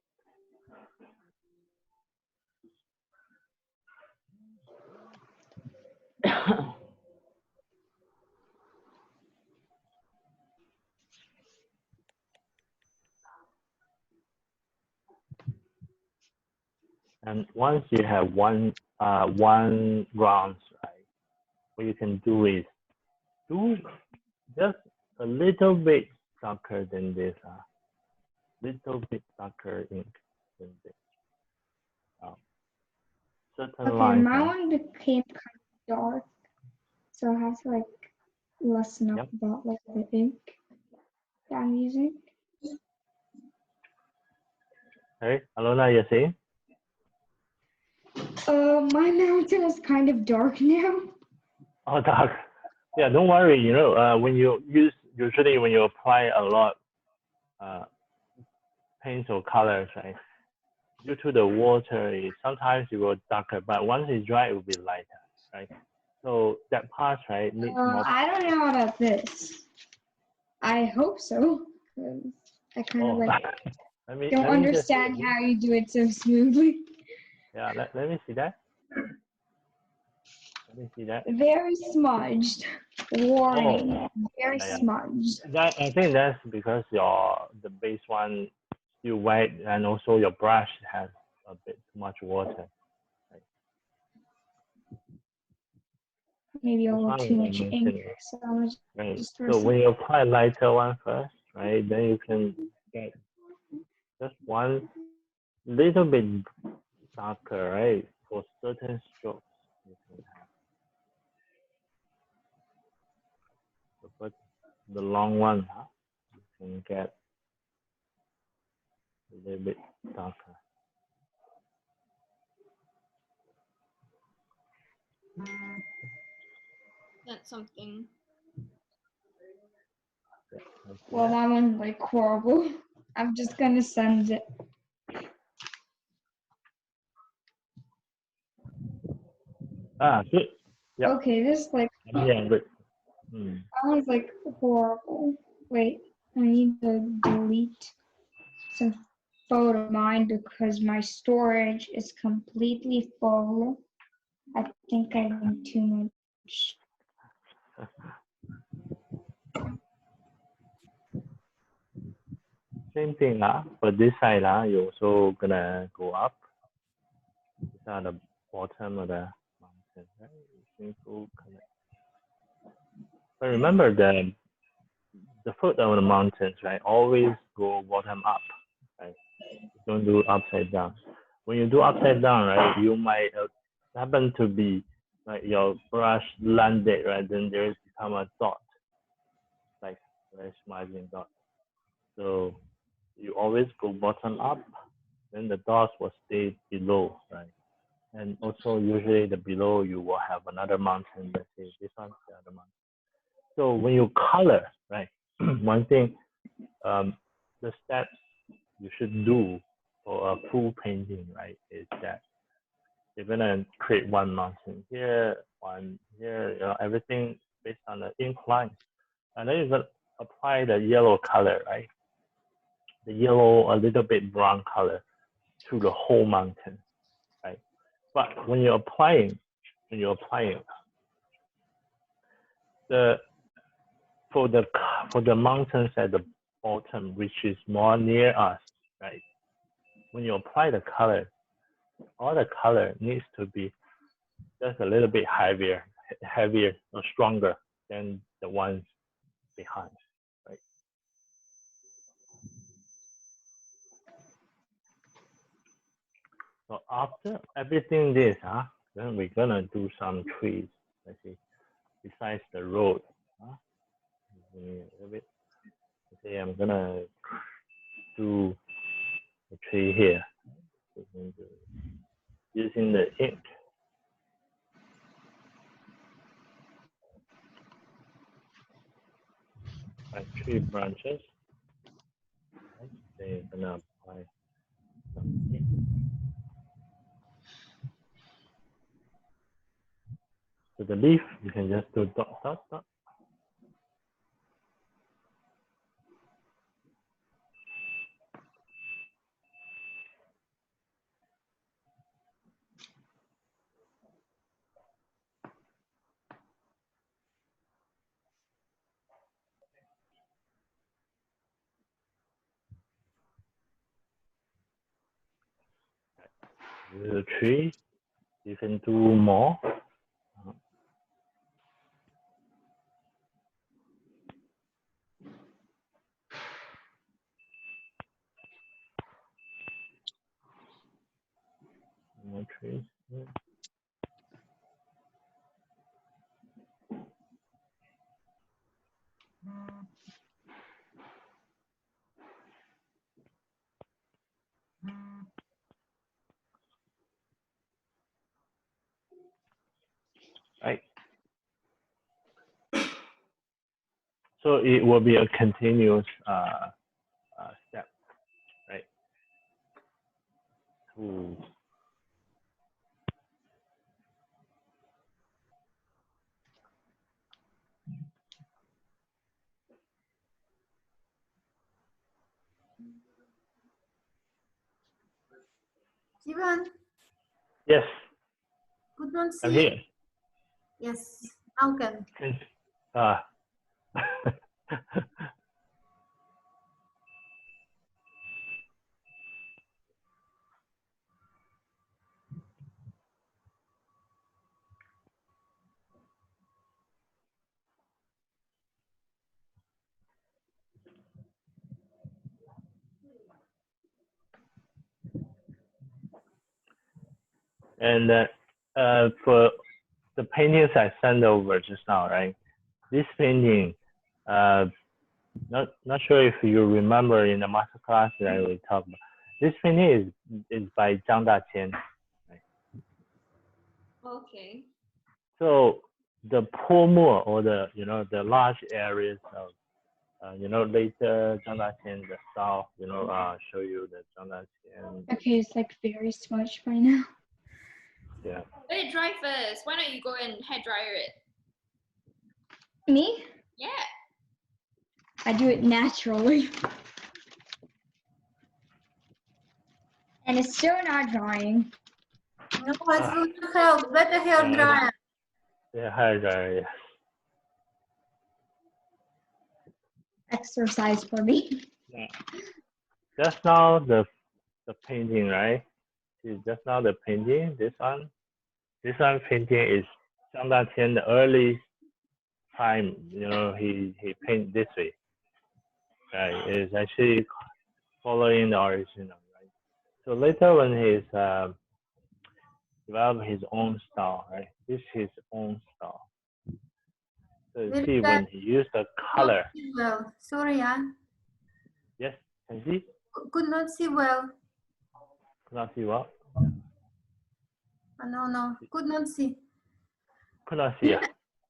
And once you have one ground, right, what you can do is do just a little bit darker than this, little bit darker ink than this. Certain Okay, lines. my one became kind of dark, so I have to like lessen up Yep. about like the ink that I'm using. Hey, Alona, you're saying? My mountain is kind of dark now. Oh, dark. Yeah, don't worry. You know, when you usually when you apply a lot paints or colors, right? due to the water, sometimes it will darker, but once it's dry, it will be lighter, right? So that part, right, needs more. I don't know about this. I hope so. 'Cause I kind of like let me don't just see understand again. how you do it so smoothly. Yeah, let me see that. Let me see that. Very smudged. Warning. Very Yeah, yeah. smudged. I think that's because the base one still wet, and also your brush has a bit too much water. Maybe a This little one too is much ink. mentioned, So I'm right? just So when you apply lighter one first, right, then you can get just one little bit darker, right? For certain strokes, you can have. But the long one, you can get a little bit darker. That's something. well, that one's like horrible. I'm just gonna send it. Good. Yeah. Okay, this like Yeah, good. that one's like horrible. Wait, I need to delete some photo of mine because my storage is completely full. I think I have too much. Same thing, but this side, you're also gonna go up. These are the bottom of the mountain, right? Simple connect. But remember the foot of the mountains, right? Always go bottom up, right? Don't do upside down. When you do upside down, right, you might happen to be like your brush landed, right? Then there is become a dot, like very smudging dot. So you always go bottom up, then the dots will stay below, right? And also usually the below you will have another mountain. Let's say this one's the other mountain. So when you color, right, one thing, the steps you should do for a full painting, right, is that you're gonna create one mountain here, one here, everything based on the ink line, and then you're gonna apply the yellow color, right, the yellow a little bit brown color to the whole mountain, right? But when you're applying, the for the mountains at the bottom, which is more near us, right? When you apply the color, all the color needs to be just a little bit heavier or stronger than the ones behind, right? So after everything this, then we're gonna do some trees. Let's see, besides the road, a little bit. Let's say I'm gonna do a tree here using the ink. Like tree branches. Right? Then you're gonna apply some ink. To the leaf, you can just do dot, dot, dot. With the tree, you can do more. More trees. Yeah. Right. So it will be a continuous step, right? Ooh. Steven, Yes, could not I'm see. here. Yes, now can. Ah. And for the paintings I sent over just now, right? This painting, not sure if you remember in the master class that we talked about. This painting is by Zhang Daqian. Okay. So the Pomo, or the the large areas of later Zhang Daqian, the style, show you the Zhang Daqian. Okay, it's like very smudged by now. Yeah. Let it dry first. Why don't you go and hair dryer it? Me? Yeah. I do it naturally. And it's still not drying. No, it will not help. Better hair Yeah, dryer. Yeah, hair dryer. Yeah. Exercise for me. Yeah. Just now the painting, right? Just now the painting. This one painting is Zhang Daqian, the early time. He paint this way. Right? It's actually following the original, right? So later when he's developed his own style, right? This is his own style. So you Very see bad. when he used the color. Not see well. Sorry, Yes, can you see? could not see well. Could not see what? No, could not see. Could not see.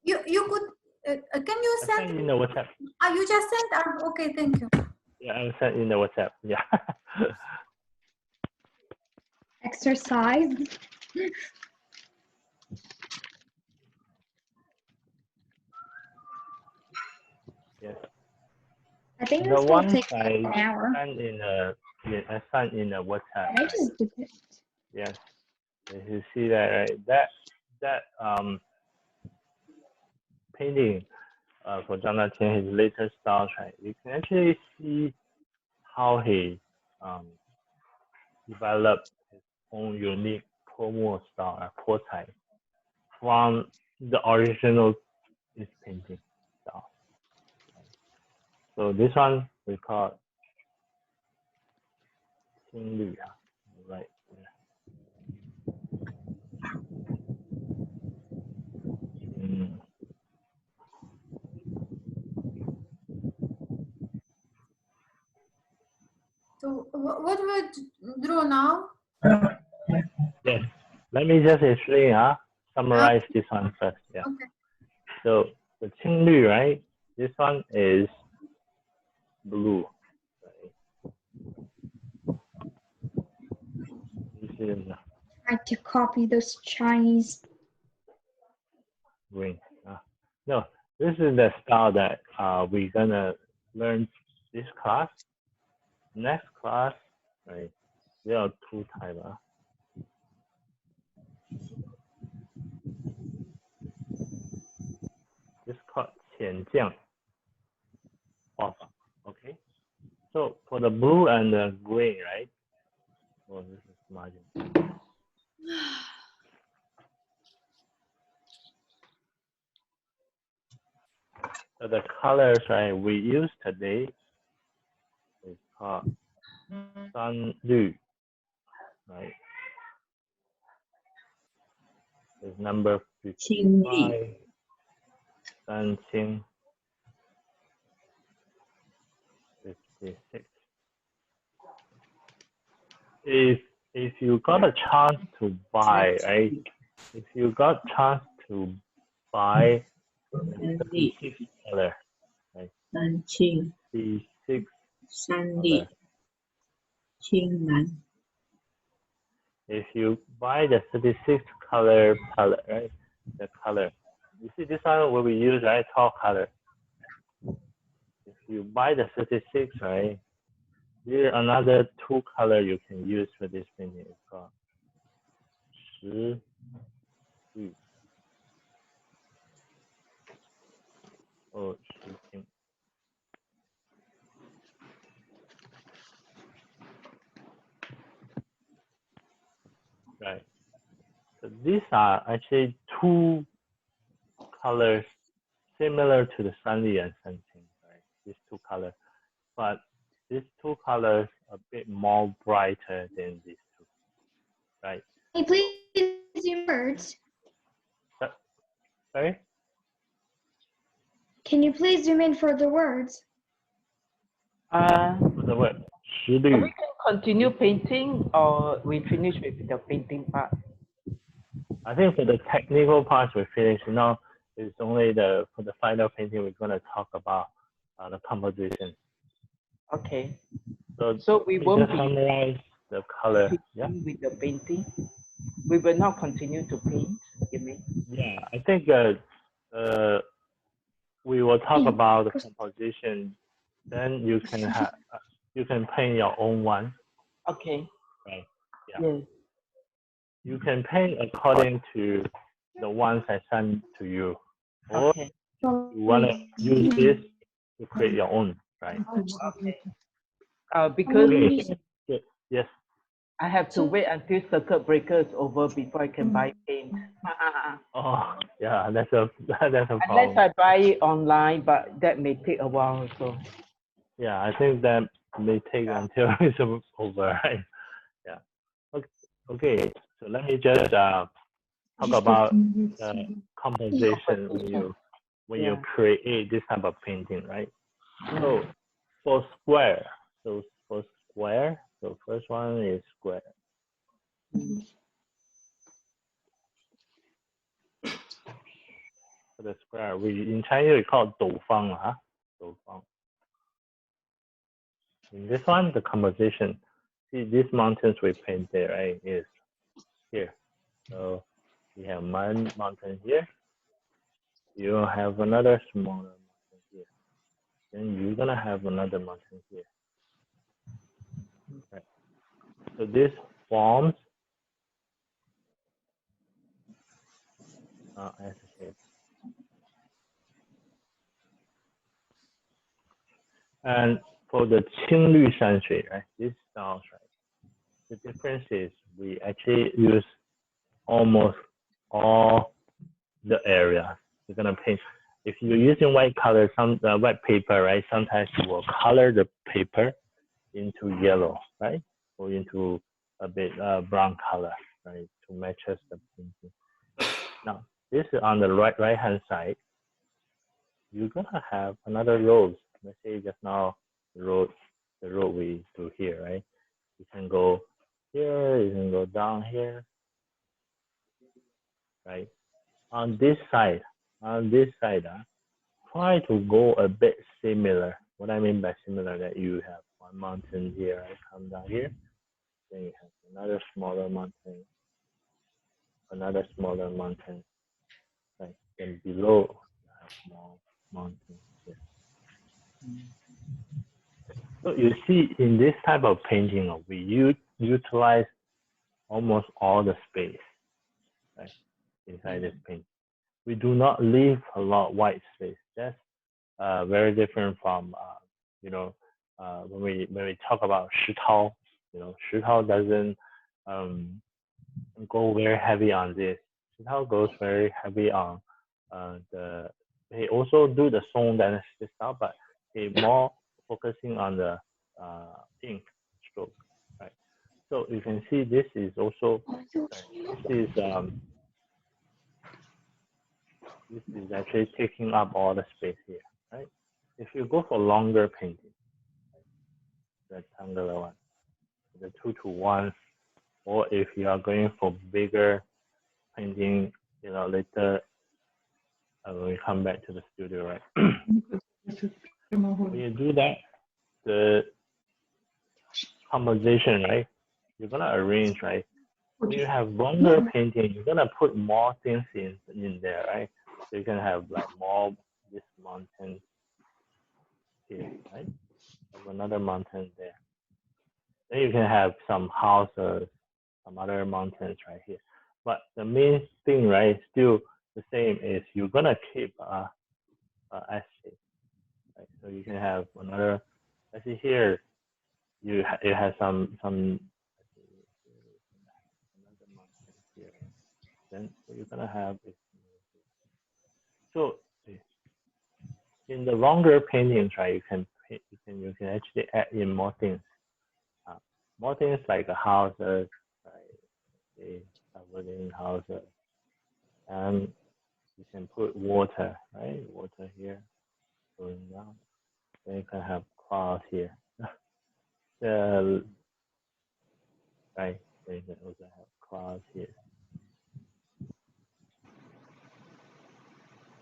You could. Can you I send? sent in the WhatsApp. You just sent. Okay, thank you. Yeah, I sent in the WhatsApp. Yeah. Exercise. Yes. I think The this will one take like an I hour. sent in I sent in the WhatsApp. I just did it. Yes. If you see that, right? That painting for Zhang Daqian, his later styles, right? You can actually see how he developed his own unique Pomo style, portrait from the original painting style. So this one we call Qing Lü, right? So what we draw now? Yes. Let me just explain. Summarize this one first. Yeah. Okay. So the Qing Lü, right? This one is blue. Right? This is I had to copy those Chinese. green. No, this is the style that we're gonna learn this class. Next class, right? There are two types. This is called 浅酱 off. Okay. So for the blue and the green, right? Oh, this is margin. So the colors, right, we use today is called San Lü, right? Is number 55. San Qing 56. If you got a chance to buy, right? If you got chance to buy the 36 color, right? 三清 36 三 color. 丽青蓝 if you buy the 36 color palette, right? The color. You see this one what we use, right? Tall color. If you buy the 36, right? Here another 2 color you can use for this painting. It's called 10 or 10. Right. So these are actually 2 colors similar to the Sunny and Sunqing, right? These 2 colors, but these 2 colors a bit more brighter than these 2, right? Hey, please use words. Sorry? Can you please zoom in for the words? For the word 实绿 we can continue painting or we finish with the painting part. I think for the technical parts we finished. Now it's only for the final painting we're going to talk about the composition. Okay. So we just won't be summarize the color. Yeah. with the painting. We will not continue to paint, you mean? Yeah, I think we will talk about the composition. Then you can have you can paint your own one. Okay. Right. Yeah. Yes. You can paint according to the ones I sent to you, or Okay. you want to use this to create your own, right? Because Okay. Yes. I have to wait until circuit breaker is over before I can buy paint. Oh, yeah, that's a problem. Unless I buy it online, but that may take a while also. Yeah, I think that may take until it's over, right? Yeah. Okay. So let me just talk about composition when you create this type of painting, right? So for square, so first one is square. For the square, in Chinese we call it 斗方, huh? 斗方. In this one, the composition, see these mountains we painted, right, is here. So we have one mountain here. You have another smaller mountain here. Then you're gonna have another mountain here. Right. So this forms as a shape. And for the Qing Lü Shan Shui, right, this styles, right, the difference is we actually use almost all the area. We're gonna paint. If you're using white color, white paper, right, sometimes you will color the paper into yellow, right, or into a bit brown color, right, to match us the painting. Now, this is on the right hand side. You're gonna have another road. Let's say just now the road we do here, right? You can go here, you can go down here, right? On this side, try to go a bit similar. What I mean by similar, that you have one mountain here, right? Come down here, then you have another smaller mountain, right? Then below, you have small mountain here. So you see, in this type of painting, we utilize almost all the space, right, inside this painting. We do not leave a lot of white space. That's very different from when we talk about 石涛,石涛doesn't go very heavy on this. 石涛 goes very heavy on they also do the Song Dynasty style, but they more focusing on the ink stroke, right? So you can see this is also this is actually taking up all the space here, right? If you go for longer painting, rectangular one, the 2:1, or if you are going for bigger painting, later when we come back to the studio, right? When you do that, the composition, right? You're gonna arrange, right? when you have longer painting, you're gonna put more things in there, right? So you can have like more this mountain here, right? Have another mountain there. Then you can have some houses, some other mountains right here. But the main thing, right, still the same is you're gonna keep a S shape, right? So you can have another. Let's see here. You have some another mountain here. Then what you're gonna have is so in the longer paintings, right? You can actually add in more things. More things like the houses, right? The wooden houses, and you can put water, right? Water here going down. Then you can have clouds here. Right. Then you can also have clouds here.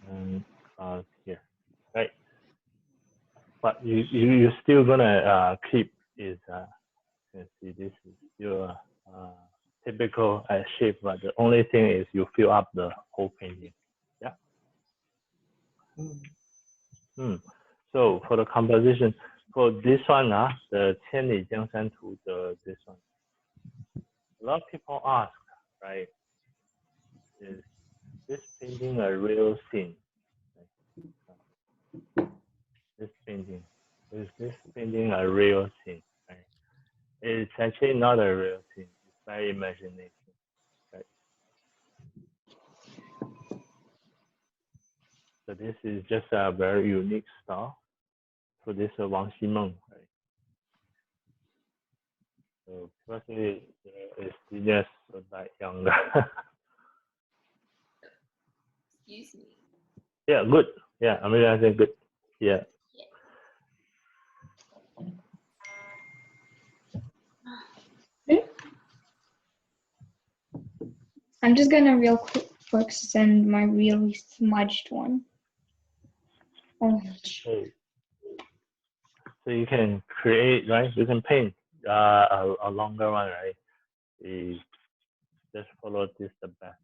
And clouds here. Right. But you're still gonna keep is you can see this is your typical shape, but the only thing is you fill up the whole painting. Yeah. So for the composition, for this one, the 千里江山图 this one, a lot of people ask, right? Is this painting a real scene? This painting, is this painting a real scene? Right? It's actually not a real scene. It's by imagination. Right? So this is just a very unique style. So this is Wang Ximeng, right? So personally, it's genius, so that younger. Excuse me. Yeah, good. Yeah, I mean, I think good. Yeah. I'm just gonna real quick send my really smudged one. Oh. So you can create, right? You can paint a longer one, right? You just follow this the best.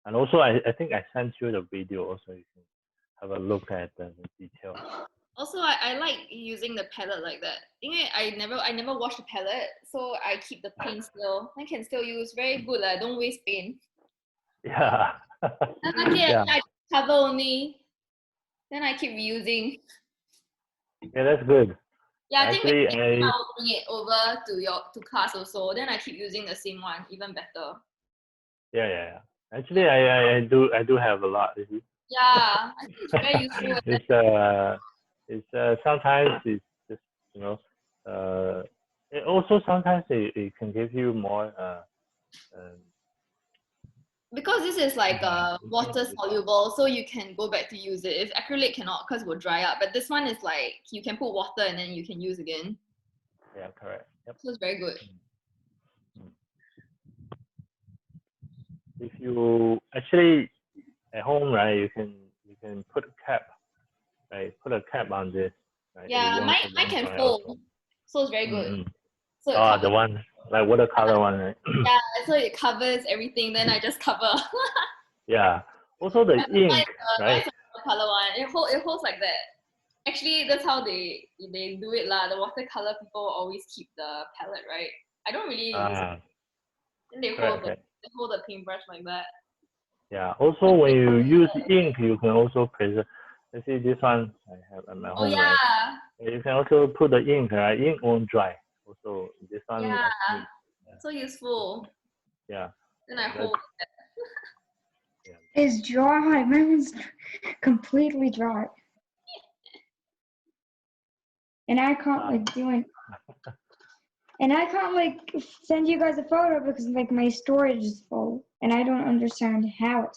And also, I think I sent you the video. Also, you can have a look at the detail. Also, I like using the palette like that. I never wash the palette, so I keep the paint still. I can still use. Very good. I don't waste paint. Yeah. Yeah. I cover only. Then I keep reusing. Yeah, that's good. Yeah, Actually, I think I'll bring it over to class also. Then I keep using the same one, even better. Yeah. Actually, I do have a lot. Yeah, I think it's very useful. It's sometimes it's just it also sometimes it can give you more because this is like water soluble, so you can go back to use it. If acrylic cannot, because it will dry up. But this one is like you can put water and then you can use again. Yeah, correct. Yep. So it's very good. If you actually at home, right, you can put a cap, right? Put a cap on this. Right? Yeah, mine can fold, so it's very good. So the one like watercolor one, right? Yeah, so it covers everything. Then I just cover. Yeah. Also the ink, right? The watercolor one, it holds like that. Actually, that's how they do it lah. The watercolor people always keep the palette, right? I don't really use it. Then they hold the paintbrush like that. Yeah. Also, when you use ink, you can also preserve. Let's see this one I have at my home. Oh yeah. Right? You can also put the ink, right? Ink won't dry. Also, this one. Yeah. So useful. Yeah. Then I hold it. It's dry. Mine's completely dry. And I can't like do it. And I can't like send you guys a photo because like my storage is full and I don't understand how it.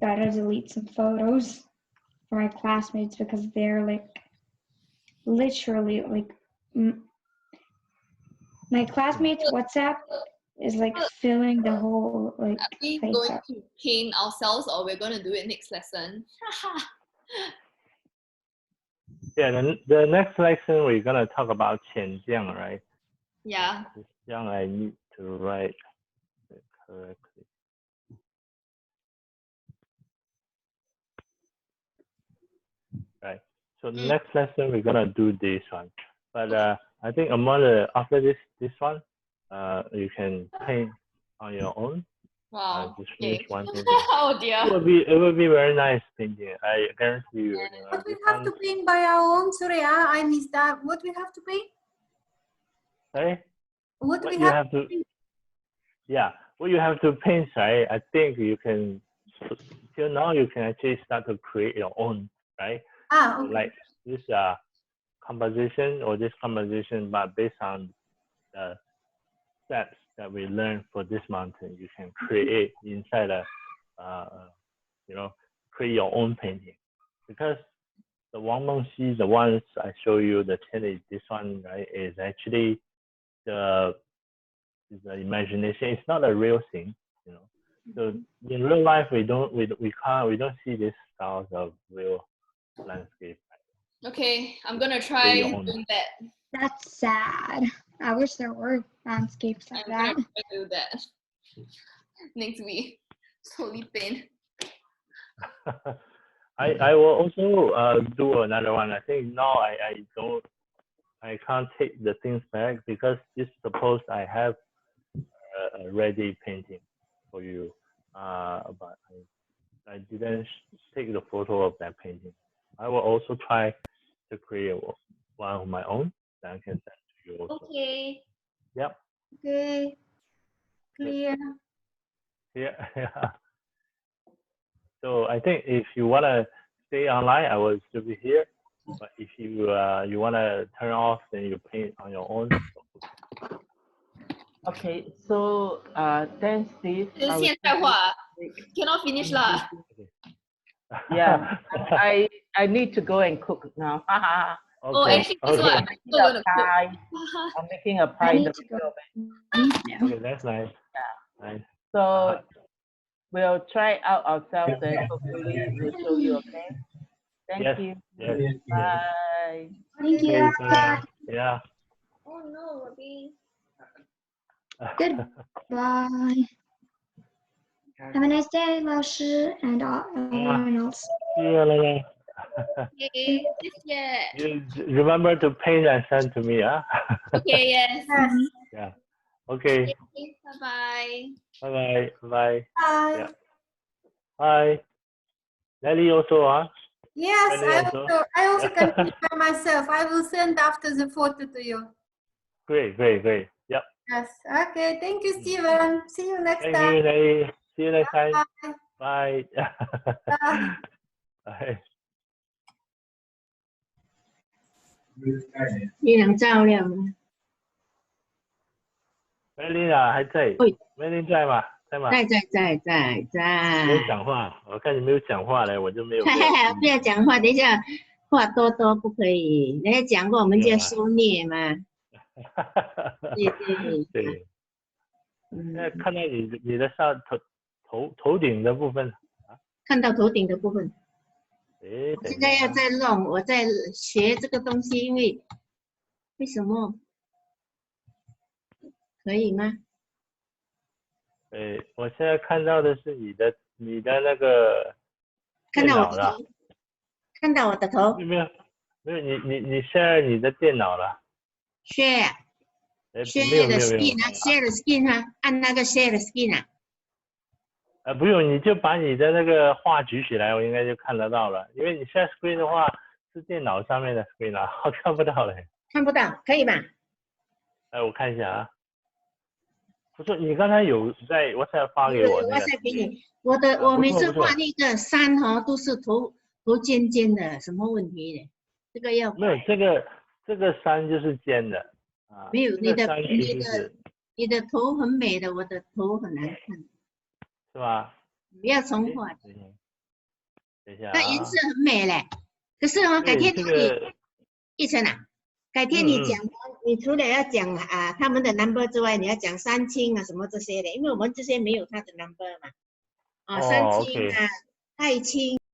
Gotta delete some photos for my classmates because they're like literally like my classmates WhatsApp is like filling the whole like Are we face going up. to paint ourselves or we're going to do it next lesson? Yeah, the next lesson we're gonna talk about 浅酱, right? Yeah. This young, I need to write it correctly. Right. So next lesson we're gonna do this one, but I think after this one, you can paint on your own. Wow. Just finish one painting. Oh dear. It will be very nice painting. I guarantee you. What we have to paint by our own? Sorry, I missed that. What we have to paint? Sorry? What we you have to? Yeah. What you have to paint, right? I think you can. Till now, you can actually start to create your own, right? Ah, okay. Like this composition or this composition, but based on the steps that we learned for this mountain, you can create inside create your own painting. Because the Wang Mengxi, the ones I show you, the 10 is this one, right? Is actually the imagination. It's not a real thing, you know. So in real life, we don't see these styles of real landscape. Okay, I'm gonna try doing that. That's sad. I wish there were landscapes like I'm that. gonna try to do that next week. Slowly paint. I will also do another one. I think now I can't take the things back because it's supposed I have a ready painting for you, but I didn't take the photo of that painting. I will also try to create one of my own that I can send to you also. Okay. Yep. Okay. Clear. Yeah. So I think if you wanna stay online, I will still be here. But if you wanna turn off, then you paint on your own. Okay, so thanks, Steve. 这是现代化 cannot finish 啦。 Yeah, I need to go and cook now. Oh, actually, this one I'm still gonna pie. cook. I'm making a I pie. need to go eat now. Okay, that's nice. Nice. So we'll try out ourselves and hopefully we'll show you. Okay. Thank Yes. you. Yes. Bye. Thank you. Okay, bye. Yeah. Oh no, Robbie. Goodbye. Have a nice day, 老师 and everyone else. See you later. Okay, 谢谢。 You remember to paint and send to me, huh? Okay, yes. Yes. Yeah. Okay. Bye bye. Bye bye. Bye. Bye. Yeah. Bye. Nelly also, huh? Yes, Nelly I also can do it by myself. I will send after the photo to you. Great. Yep. Yes. Okay. Thank you, Steven. See you next Thank time. you, Nelly. See you next time. Bye. Bye. Bye. Bye. 月亮照亮了。 Melina 还在喂 ？Melina 在吗？在吗？在。没有讲话，我看你没有讲话嘞，我就没有。不要讲话，等一下话多不可以。人家讲过，我们就要收敛嘛。对。现在看到你的头顶的部分。看到头顶的部分。我现在要再弄，我在学这个东西，因为什么？可以吗？我现在看到的是你的那个电脑了。看到我的头？没有，你 share 你的电脑了。share the screen 啊 ，share the screen 啊，按那个 share the screen 啊。不用，你就把你的那个画举起来，我应该就看得到了。因为你 share screen 的话是电脑上面的 screen 啊，我看不到嘞。看不到，可以吧？我看一下啊。不是，你刚才有在 WhatsApp 发给我那个。WhatsApp 给你，我每次画那个山哈都是头尖尖的，什么问题呢？这个要没有，这个山就是尖的啊。没有，你的头很美的，我的头很难看。是吧？不要重画。等一下。那颜色很美嘞，可是改天一晨啊，改天你讲完你除了要讲啊他们的 number 之外，你要讲三清啊什么这些的，因为我们这些没有他的 number 嘛。啊，三清啊、太清